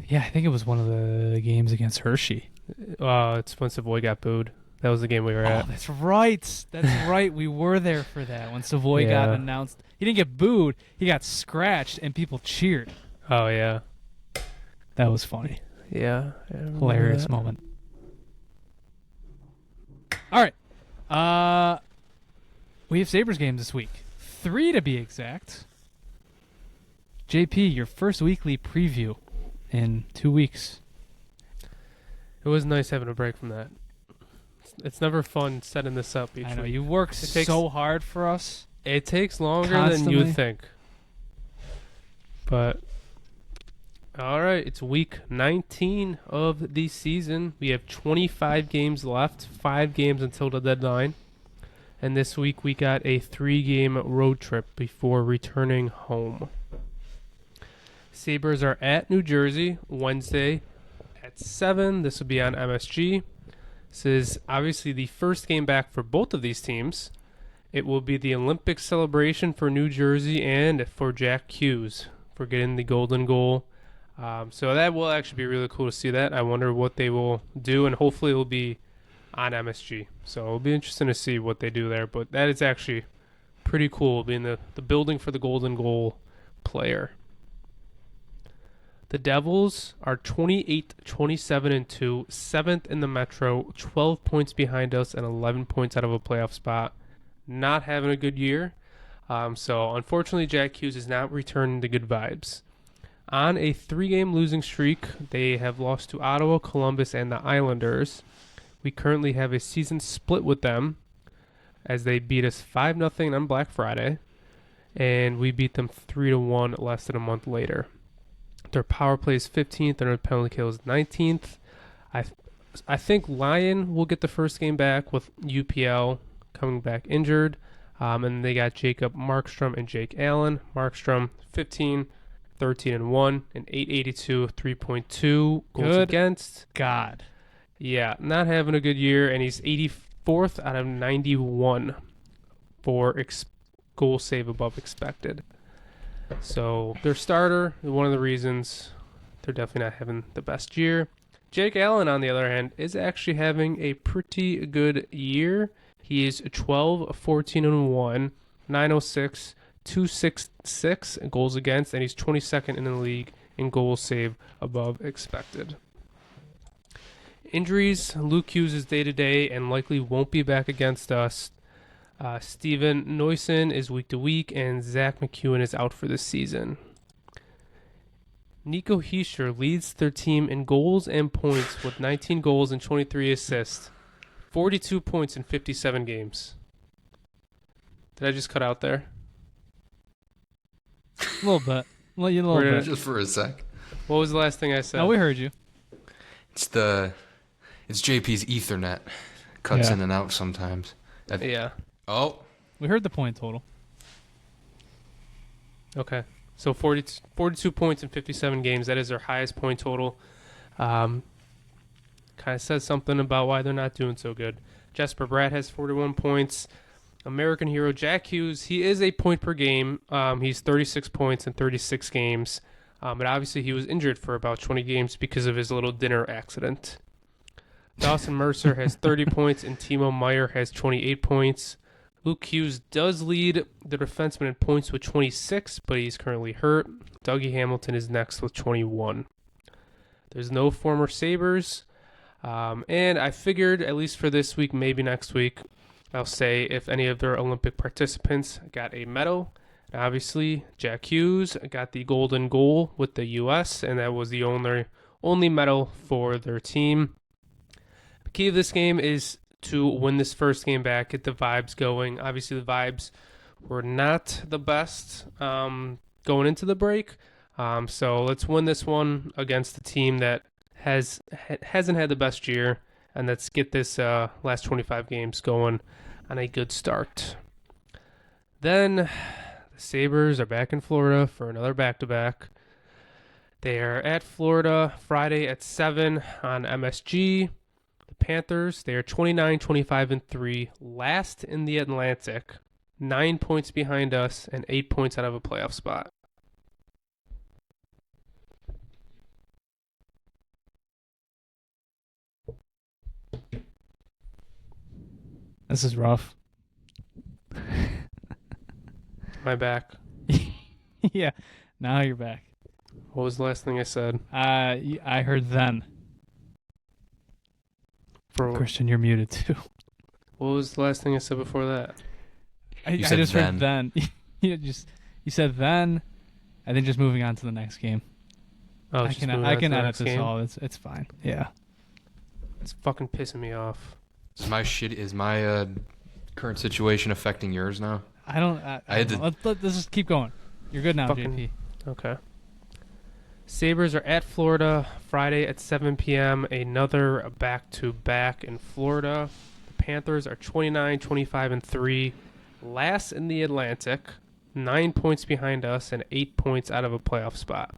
Yeah, I think it was one of the games against Hershey. It's when Savoy got booed. That was the game we were at. Oh, that's right. That's right. We were there for that when Savoy got announced. He didn't get booed. He got scratched, and people cheered. Oh, yeah. That was funny. Yeah. Hilarious moment. All right. We have Sabres games this week. 3 to be exact. JP, your first weekly preview in 2 weeks. It was nice having a break from that. It's never fun setting this up each week. I know. You work so hard for us. It takes longer than you think. But, all right. It's week 19 of the season. We have 25 games left. 5 games until the deadline. And this week we got a 3-game road trip before returning home. Sabres are at New Jersey Wednesday at 7. This will be on MSG. This is obviously the first game back for both of these teams. It will be the Olympic celebration for New Jersey and for Jack Hughes for getting the golden goal. So that will actually be really cool to see that. I wonder what they will do, and hopefully it will be on MSG. So it'll be interesting to see what they do there. But that is actually pretty cool, being the building for the golden goal player. The Devils are 28-27-2, 7th in the Metro, 12 points behind us, and 11 points out of a playoff spot. Not having a good year. So unfortunately, Jack Hughes is not returning the good vibes. On a 3-game losing streak, they have lost to Ottawa, Columbus, and the Islanders. We currently have a season split with them, as they beat us 5-0 on Black Friday, and we beat them 3-1 less than a month later. Their power play is 15th, and their penalty kill is 19th. I think Lyon will get the first game back with UPL coming back injured. And they got Jacob Markstrom and Jake Allen. Markstrom 15, 13-1, and 882, 3.2 goals against. God. Yeah, not having a good year, and he's 84th out of 91 for goal save above expected. So their starter, one of the reasons they're definitely not having the best year. Jake Allen, on the other hand, is actually having a pretty good year. He is 12, 14-1, 906, 266 goals against, and he's 22nd in the league in goals save above expected. Injuries, Luke Hughes is day-to-day and likely won't be back against us. Steven Noyson is week-to-week, and Zach McEwen is out for the season. Nico Hischier leads their team in goals and points with 19 goals and 23 assists. 42 points in 57 games. Did I just cut out there? A little bit. A little bit. Just for a sec. What was the last thing I said? No, we heard you. It's JP's Ethernet. Cuts in and out sometimes. Yeah. Oh. We heard the point total. Okay. So 42 points in 57 games. That is their highest point total. Kind of says something about why they're not doing so good. Jesper Bratt has 41 points. American hero Jack Hughes, he is a point per game. He's 36 points in 36 games. But obviously he was injured for about 20 games because of his little dinner accident. Dawson Mercer has 30 points, and Timo Meyer has 28 points. Luke Hughes does lead the defenseman in points with 26, but he's currently hurt. Dougie Hamilton is next with 21. There's no former Sabres. And I figured, at least for this week, maybe next week, I'll say if any of their Olympic participants got a medal. And obviously, Jack Hughes got the golden goal with the U.S., and that was the only medal for their team. The key of this game is to win this first game back, get the vibes going. Obviously, the vibes were not the best going into the break. So let's win this one against the team that hasn't had the best year, and let's get this last 25 games going on a good start. Then the Sabres are back in Florida for another back-to-back. They are at Florida Friday at 7 on MSG. The Panthers, they are 29-25-3, last in the Atlantic, 9 points behind us, and 8 points out of a playoff spot. This is rough. Am I back? Yeah, now you're back. What was the last thing I said? I heard then. Christian, you're muted too. What was the last thing I said before that? I just heard then. You said then, and then just moving on to the next game. Oh, I can edit this all. It's fine. Yeah. It's fucking pissing me off. Is my current situation affecting yours now? I don't. Let's just keep going. You're good now, JP. Okay. Sabres are at Florida Friday at 7 p.m. Another back-to-back in Florida. The Panthers are 29-25-3, last in the Atlantic, 9 points behind us, and 8 points out of a playoff spot.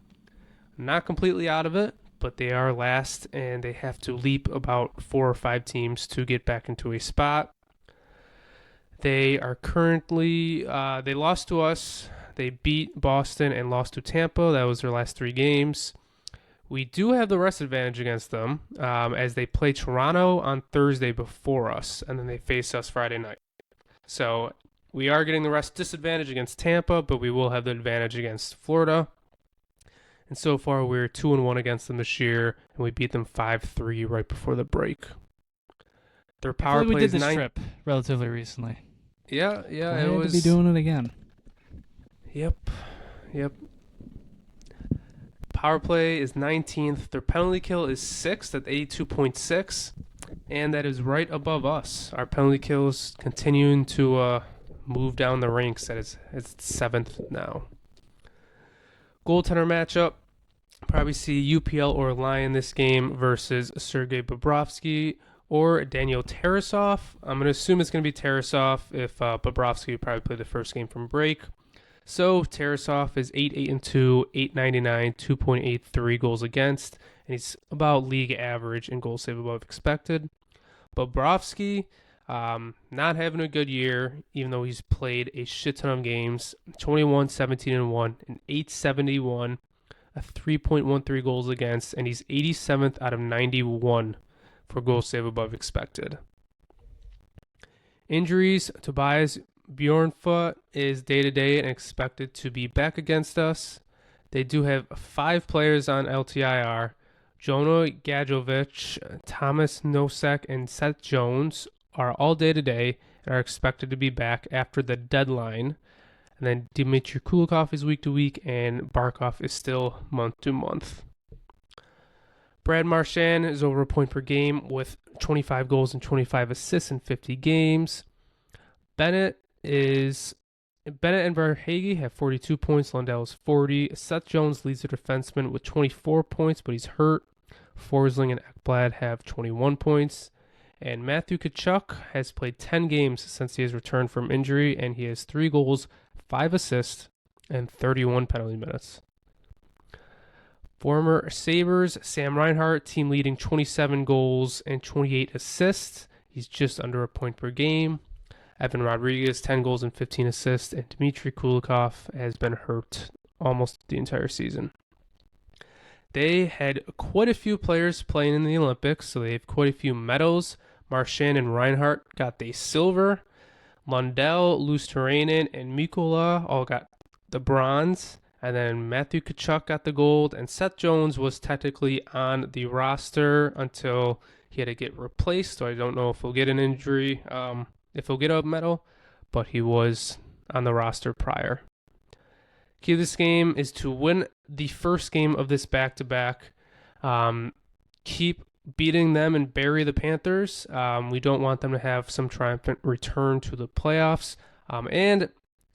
Not completely out of it, but they are last, and they have to leap about 4 or 5 teams to get back into a spot. They are currently, they lost to us. They beat Boston and lost to Tampa. That was their last 3 games. We do have the rest advantage against them as they play Toronto on Thursday before us, and then they face us Friday night. So we are getting the rest disadvantage against Tampa, but we will have the advantage against Florida. And so far, we're 2-1 against them this year, and we beat them 5-3 right before the break. Their power play is we did this trip relatively recently. Yeah, Glad it was to be doing it again. Yep. Power play is 19th. Their penalty kill is 6th at 82.6, and that is right above us. Our penalty kill is continuing to move down the ranks. That is, it's 7th now. Goaltender matchup. Probably see UPL or Lion this game versus Sergei Bobrovsky or Daniel Tarasov. I'm going to assume it's going to be Tarasov if Bobrovsky would probably play the first game from break. So Tarasov is 8-8-2, 899, 2.83 goals against, and he's about league average in goals saved above expected. Bobrovsky, not having a good year, even though he's played a shit ton of games. 21, 17-1, an 871, a 3.13 goals against, and he's 87th out of 91 for goals saved above expected. Injuries, Tobias Bjornfoot is day-to-day and expected to be back against us. They do have 5 players on LTIR. Jonah Gadjovic, Thomas Nosek, and Seth Jones are all day-to-day and are expected to be back after the deadline. And then Dmitry Kulikov is week-to-week, and Barkov is still month-to-month. Brad Marchand is over a point per game with 25 goals and 25 assists in 50 games. Bennett and Verhaeghe have 42 points. Lundell is 40. Seth Jones leads the defenseman with 24 points, but he's hurt. Forsling and Ekblad have 21 points. And Matthew Tkachuk has played 10 games since he has returned from injury, and he has 3 goals, 5 assists, and 31 penalty minutes. Former Sabres, Sam Reinhart, team leading 27 goals and 28 assists. He's just under a point per game. Evan Rodriguez, 10 goals and 15 assists, and Dmitry Kulikov has been hurt almost the entire season. They had quite a few players playing in the Olympics, so they have quite a few medals. Marchand and Reinhart got the silver. Lundell, Luosterainen, and Mikkola all got the bronze. And then Matthew Tkachuk got the gold, and Seth Jones was technically on the roster until he had to get replaced, so I don't know if he'll get an injury. If he'll get a medal, but he was on the roster prior. Key to this game is to win the first game of this back-to-back. Keep beating them and bury the Panthers. We don't want them to have some triumphant return to the playoffs. And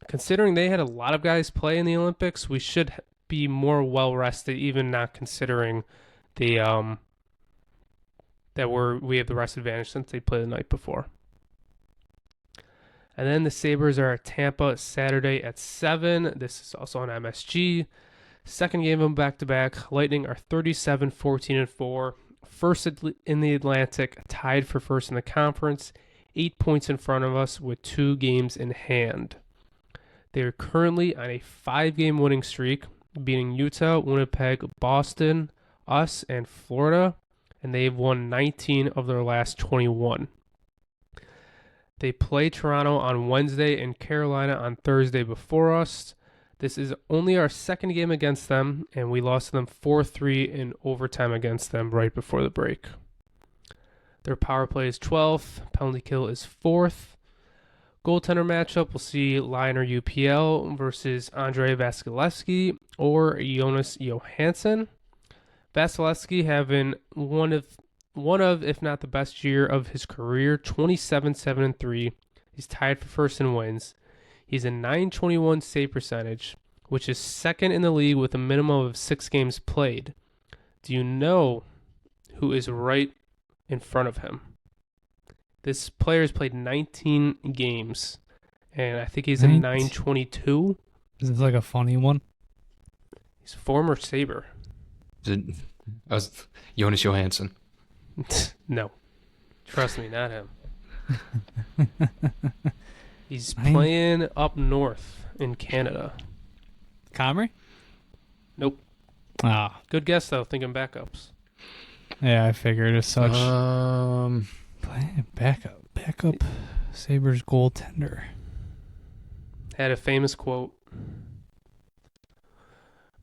considering they had a lot of guys play in the Olympics, we should be more well-rested, even not considering the we have the rest advantage since they played the night before. And then the Sabres are at Tampa Saturday at 7. This is also on MSG. Second game of them back-to-back. Lightning are 37-14-4. First in the Atlantic, tied for first in the conference. 8 points in front of us with 2 games in hand. They are currently on a 5-game winning streak, beating Utah, Winnipeg, Boston, us, and Florida. And they've won 19 of their last 21. They play Toronto on Wednesday and Carolina on Thursday before us. This is only our second game against them, and we lost to them 4-3 in overtime against them right before the break. Their power play is 12th. Penalty kill is 4th. Goaltender matchup, we'll see Lion or UPL versus Andrei Vasilevsky or Jonas Johansson. Vasilevsky having one of, if not the best year of his career, 27-7-3. He's tied for first in wins. He's a .921 save percentage, which is second in the league with a minimum of 6 games played. Do you know who is right in front of him? This player has played 19 games, and I think he's a .922. Is this like a funny one? He's a former Sabre. Is it Jonas Johansson. No. Trust me, not him. He's playing up north in Canada. Comrie? Nope. Ah. Good guess, though, thinking backups. Yeah, I figured as such. Backup Sabres goaltender. Had a famous quote.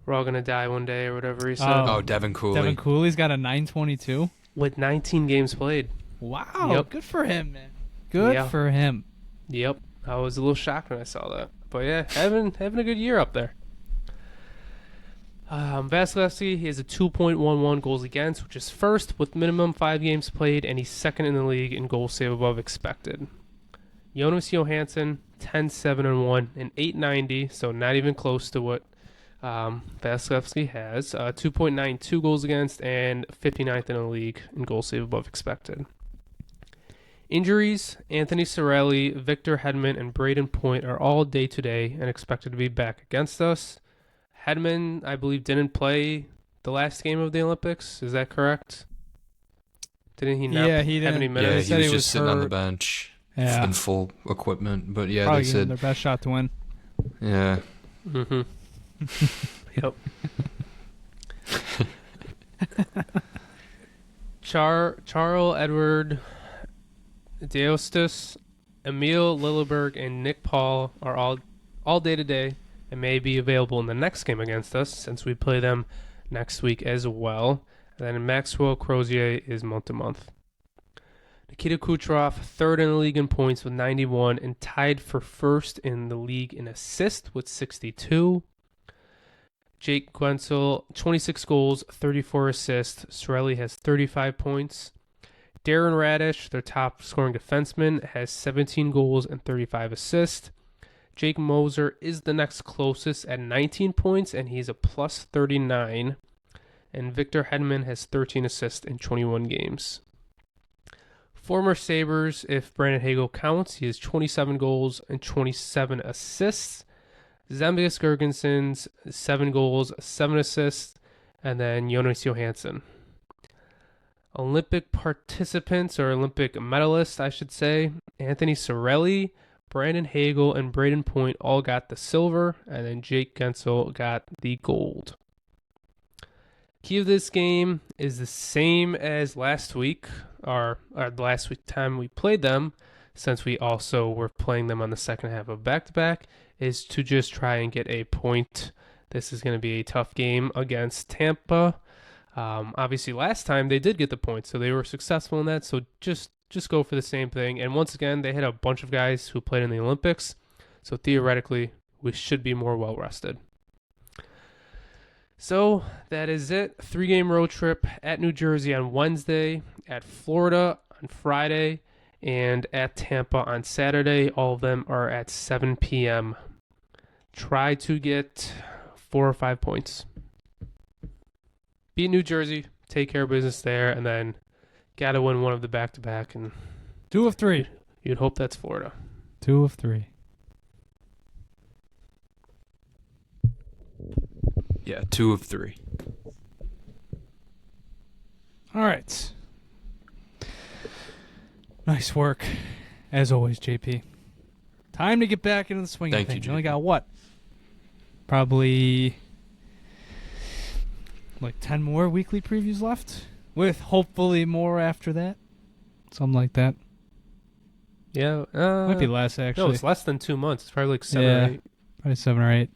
We're all going to die one day or whatever he said. Oh, Devin Cooley. Devin Cooley's got a 922. With 19 games played. Wow. Yep. Good for him, man. Good for him. Yep. I was a little shocked when I saw that. But yeah, having a good year up there. Vasilevsky, he has a 2.11 goals against, which is first with minimum 5 games played, and he's second in the league in goals saved above expected. Jonas Johansson, 10-7-1, and 890, so not even close to what Vasilevsky has. 2.92 goals against and 59th in the league in goals saved above expected. Injuries, Anthony Cirelli, Victor Hedman, and Braden Point are all day-to-day and expected to be back against us. Hedman, I believe, didn't play the last game of the Olympics. Is that correct? Didn't he not he have didn't. any minutes? Yeah, he was just sitting on the bench in full equipment. But yeah, probably they said their best shot to win. Yeah. Mm-hmm. Yep. Charles Edward Deostis, Emil Lilleberg, and Nick Paul are all day-to-day and may be available in the next game against us since we play them next week as well. And then Maxwell Crozier is month-to-month. Nikita Kucherov, third in the league in points with 91 and tied for first in the league in assists with 62. Jake Guentzel, 26 goals, 34 assists. Cirelli has 35 points. Darren Radish, their top scoring defenseman, has 17 goals and 35 assists. Jake Moser is the next closest at 19 points, and he's a plus 39. And Victor Hedman has 13 assists in 21 games. Former Sabres, if Brandon Hagel counts, he has 27 goals and 27 assists. Zemgus Girgensons, 7 goals, 7 assists, and then Jonas Johansson. Olympic participants, or Olympic medalists, I should say, Anthony Cirelli, Brandon Hagel, and Braden Point all got the silver, and then Jake Guentzel got the gold. Key of this game is the same as last week, or the last week time we played them, since we also were playing them on the second half of back-to-back, is to just try and get a point. This is going to be a tough game against Tampa. Obviously, last time they did get the point, so they were successful in that. So just go for the same thing. And once again, they had a bunch of guys who played in the Olympics, so theoretically, we should be more well-rested. So that is it. 3-game road trip at New Jersey on Wednesday, at Florida on Friday, and at Tampa on Saturday. All of them are at 7 p.m. Try to get 4 or 5 points. Beat New Jersey, take care of business there, and then got to win one of the back-to-back. And 2 of 3. You'd hope that's Florida. 2 of 3. Yeah, 2 of 3. All right. Nice work, as always, JP. Time to get back into the swing of things. You only got what? Probably like 10 more weekly previews left, with hopefully more after that. Something like that. Yeah. Might be less, actually. No, it's less than 2 months. It's probably like 7 or 8. Probably 7 or 8.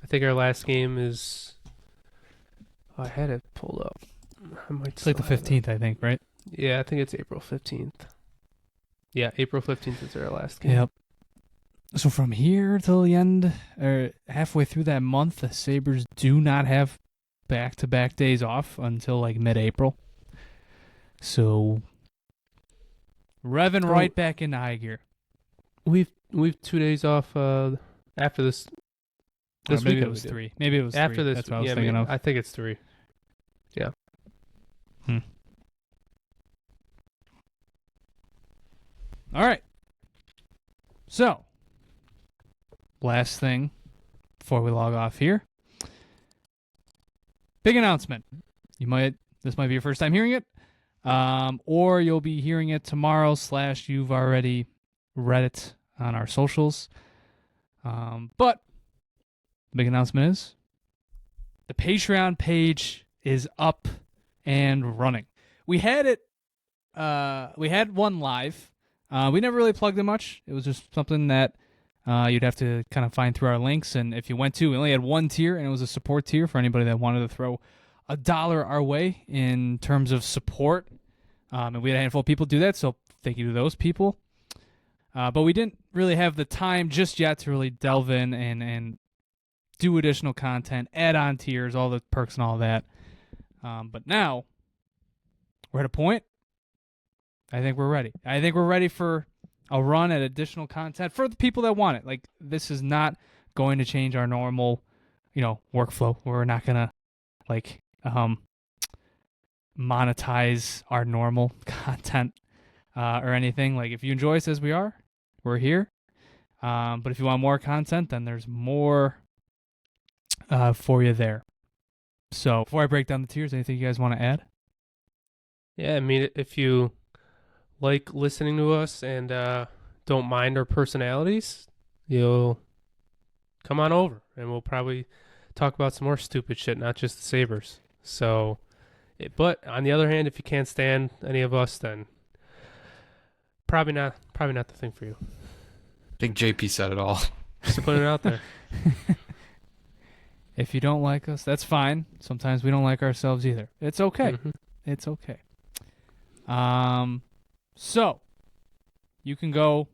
I think our last game is... Oh, I had it pulled up. It's like the 15th, I think, right? Yeah, I think it's April 15th. Yeah, April 15th is our last game. Yep. So from here till the end, or halfway through that month, the Sabres do not have back-to-back days off until like mid-April. So revving right back into high gear. We've 2 days off after this. This maybe week it was 3. Maybe it was after 3. this. That's what I was thinking of. I think it's 3. Yeah. All right. So, last thing before we log off here. Big announcement. This might be your first time hearing it, or you'll be hearing it tomorrow / you've already read it on our socials. But the big announcement is the Patreon page is up and running. We had it. We had one live. We never really plugged it much. It was just something that you'd have to kind of find through our links. And if you went to, we only had one tier, and it was a support tier for anybody that wanted to throw $1 our way in terms of support. And we had a handful of people do that, so thank you to those people. But we didn't really have the time just yet to really delve in and do additional content, add on tiers, all the perks and all that. But now we're at a point. I think we're ready. I think we're ready for a run at additional content for the people that want it. Like, this is not going to change our normal, workflow. We're not gonna monetize our normal content or anything. Like, if you enjoy us as we are, we're here. But if you want more content, then there's more for you there. So before I break down the tiers, anything you guys want to add? Yeah, I mean, if you like listening to us and don't mind our personalities, you'll come on over and we'll probably talk about some more stupid shit, not just the Sabres. So, but on the other hand, if you can't stand any of us, then probably not the thing for you. I think JP said it all. Just putting it out there. If you don't like us, that's fine. Sometimes we don't like ourselves either. It's okay. Mm-hmm. It's okay. So you can go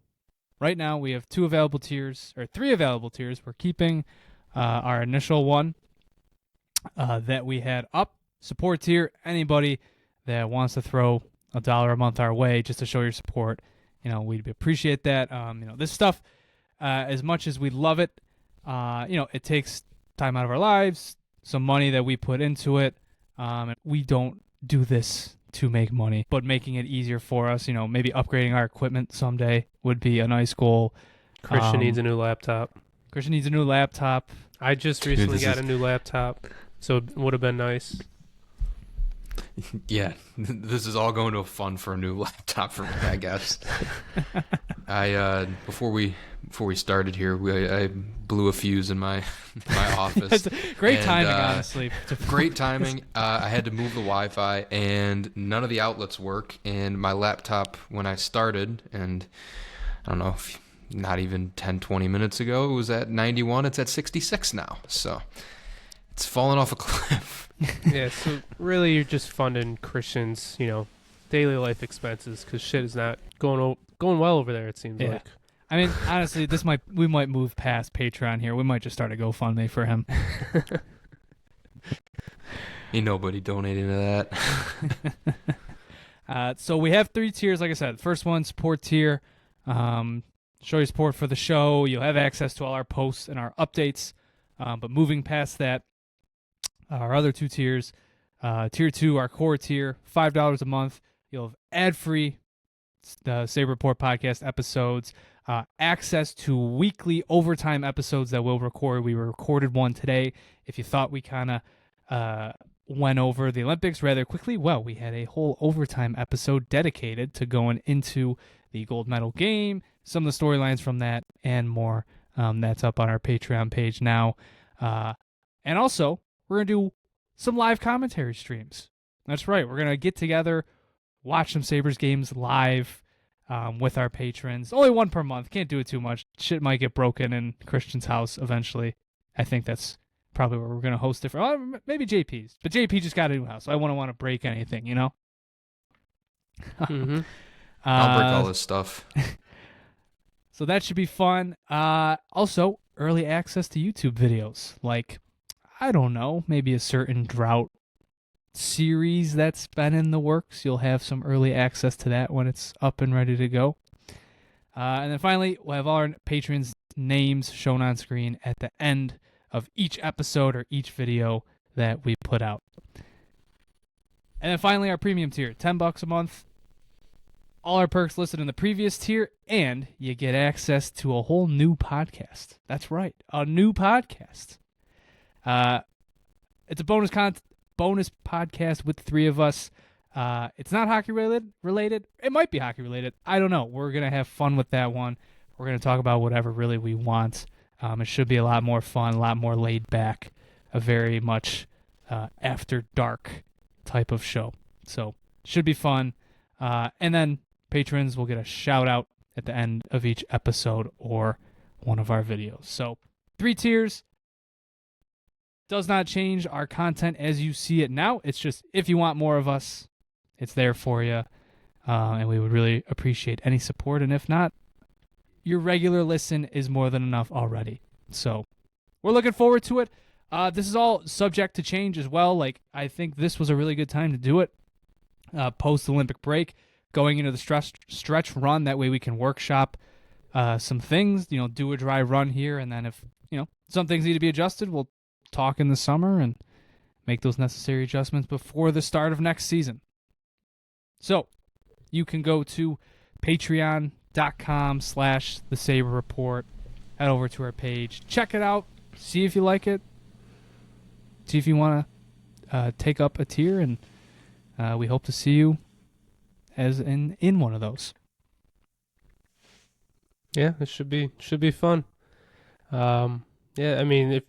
right now. We have 3 available tiers. We're keeping our initial one that we had up. Support tier. Anybody that wants to throw $1 a month our way just to show your support, we'd appreciate that. This stuff, as much as we love it, it takes time out of our lives, some money that we put into it. And we don't do this to make money, but making it easier for us, maybe upgrading our equipment someday would be a nice goal. Christian needs a new laptop. I just recently got a new laptop, so it would have been nice. Yeah, this is all going to a fund for a new laptop for me, I guess. Before we started here, I blew a fuse in my office. Great timing, honestly. Great timing. I had to move the Wi-Fi, and none of the outlets work. And my laptop, when I started, and I don't know, not even 10, 20 minutes ago, it was at 91. It's at 66 now. So it's fallen off a cliff. Yeah, so really you're just funding Christian's, daily life expenses because shit is not going well over there, it seems like. I mean, honestly, we might move past Patreon here. We might just start a GoFundMe for him. Ain't nobody donating to that. So we have 3 tiers, like I said. First one, support tier. Show your support for the show. You'll have access to all our posts and our updates. But moving past that, our other 2 tiers, tier 2, our core tier, $5 a month. You'll have ad-free Sabre Report podcast episodes, access to weekly overtime episodes that we'll record. We recorded one today. If you thought we kind of went over the Olympics rather quickly, well, we had a whole overtime episode dedicated to going into the gold medal game, some of the storylines from that, and more. That's up on our Patreon page now. And also, we're going to do some live commentary streams. That's right. We're going to get together, watch some Sabres games live with our patrons. Only one per month. Can't do it too much. Shit might get broken in Christian's house eventually. I think that's probably where we're going to host it from. Maybe JP's. But JP just got a new house, so I wouldn't want to break anything, Mm-hmm. I'll break all this stuff. So that should be fun. Also, early access to YouTube videos. Like, I don't know, maybe a certain drought series that's been in the works. You'll have some early access to that when it's up and ready to go. And then finally, we'll have all our patrons' names shown on screen at the end of each episode or each video that we put out. And then finally, our premium tier, $10 a month. All our perks listed in the previous tier, and you get access to a whole new podcast. That's right, a new podcast. It's a bonus bonus podcast with the three of us. It's not hockey related. It might be hockey related. I don't know. We're going to have fun with that one. We're going to talk about whatever really we want. It should be a lot more fun, a lot more laid back, a very much after dark type of show. So should be fun. And then patrons will get a shout out at the end of each episode or one of our videos. So 3 tiers. Does not change our content as you see it now. It's just if you want more of us, it's there for you. And we would really appreciate any support. And if not, your regular listen is more than enough already. So we're looking forward to it. This is all subject to change as well. Like, I think this was a really good time to do it. Post-Olympic break, going into the stretch run. That way we can workshop some things, do a dry run here. And then if, some things need to be adjusted, we'll talk in the summer and make those necessary adjustments before the start of next season. So you can go to patreon.com/The Sabre Report. Head over to our page. Check it out. See if you like it. See if you want to take up a tier, and we hope to see you as in one of those. Yeah, it should be fun. If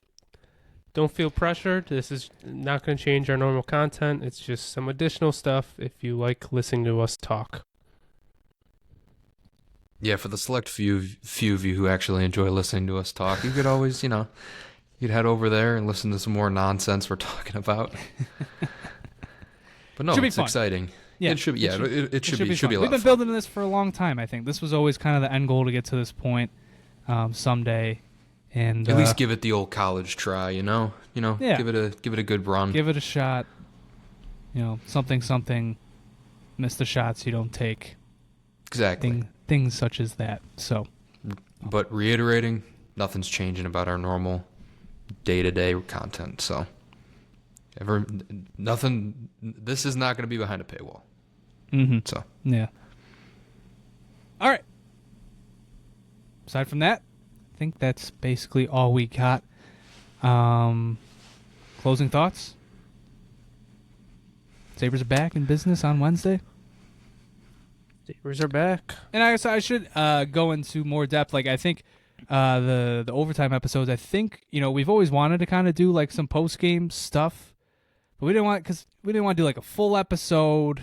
don't feel pressured. This is not going to change our normal content. It's just some additional stuff if you like listening to us talk. Yeah, for the select few of you who actually enjoy listening to us talk, you could always, you'd head over there and listen to some more nonsense we're talking about. But no, it's exciting. Yeah, it should be. Yeah, it should be a lot of fun. We've been building this for a long time. I think this was always kind of the end goal to get to this point someday. And at least give it the old college try, Yeah. Give it a good run. Give it a shot. Something. Miss the shots you don't take. Exactly. Things such as that. So. But reiterating, nothing's changing about our normal day-to-day content. So. Nothing. This is not going to be behind a paywall. Mm-hmm. So. Yeah. All right. Aside from that, I think that's basically all we got. Closing thoughts? Sabres are back in business on Wednesday. Sabres are back. And I guess I should go into more depth. Like, I think the overtime episodes, I think, we've always wanted to kind of do like some post-game stuff. But we didn't want to do like a full episode,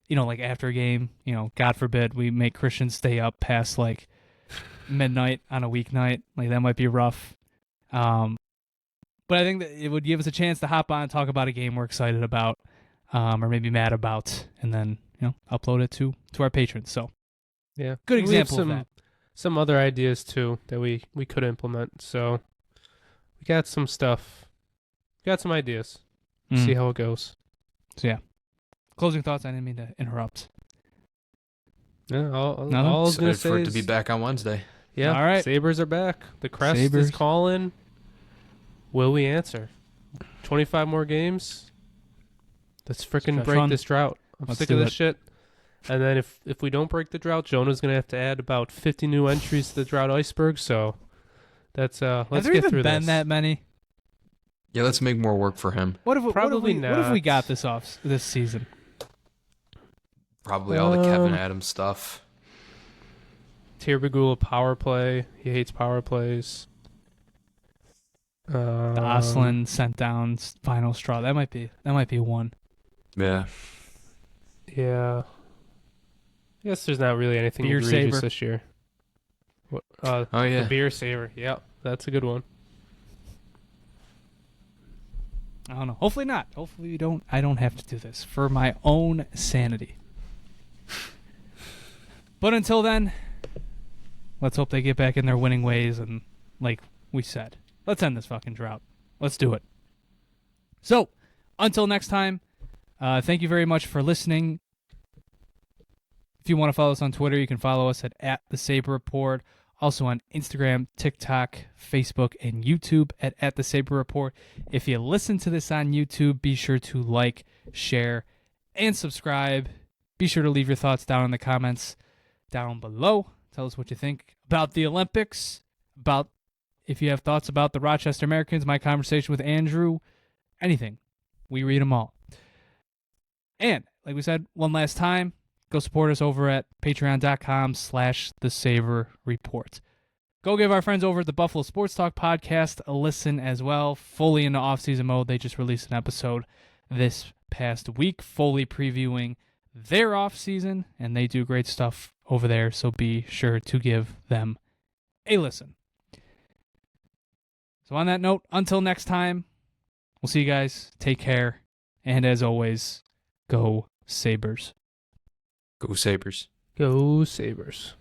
like after a game. God forbid we make Christian stay up past like midnight on a weeknight. Like, that might be rough. But I think that it would give us a chance to hop on and talk about a game we're excited about, or maybe mad about, and then upload it to our patrons. So yeah, good example of that. Some other ideas too that we could implement. So we got some stuff, got some ideas. See how it goes. So yeah, closing thoughts. I didn't mean to interrupt. Yeah, all I was gonna say for it to be back on Wednesday. Yeah, all right. Sabres are back. The crest is calling. Will we answer? 25 more games. Let's freaking break this drought. I'm sick of this shit. And then if we don't break the drought, Jonah's gonna have to add about 50 new entries to the drought iceberg. So that's let's get through this. Have there even been that many? Yeah, let's make more work for him. What if we got this season? Probably all the Kevin Adams stuff. Tirabagula power play. He hates power plays. The Oslin sent down final straw. That might be one. Yeah. Yeah. I guess there's not really anything Beer egregious saver this year. Oh yeah. The beer saver. Yeah, that's a good one. I don't know. Hopefully not. Hopefully I don't have to do this for my own sanity. But until then, let's hope they get back in their winning ways, and like we said, let's end this fucking drought. Let's do it. So, until next time, thank you very much for listening. If you want to follow us on Twitter, you can follow us at The Sabre Report. Also on Instagram, TikTok, Facebook, and YouTube at The Sabre Report. If you listen to this on YouTube, be sure to like, share, and subscribe. Be sure to leave your thoughts down in the comments down below. Tell us what you think about the Olympics, about if you have thoughts about the Rochester Americans, my conversation with Andrew, anything. We read them all. And like we said, one last time, go support us over at patreon.com/thesaberreport. Go give our friends over at the Buffalo Sports Talk podcast a listen as well. Fully into off-season mode. They just released an episode this past week, fully previewing their off-season, and they do great stuff over there, so be sure to give them a listen. So on that note, until next time, we'll see you guys. Take care, and as always, go Sabres. Go Sabres. Go Sabres.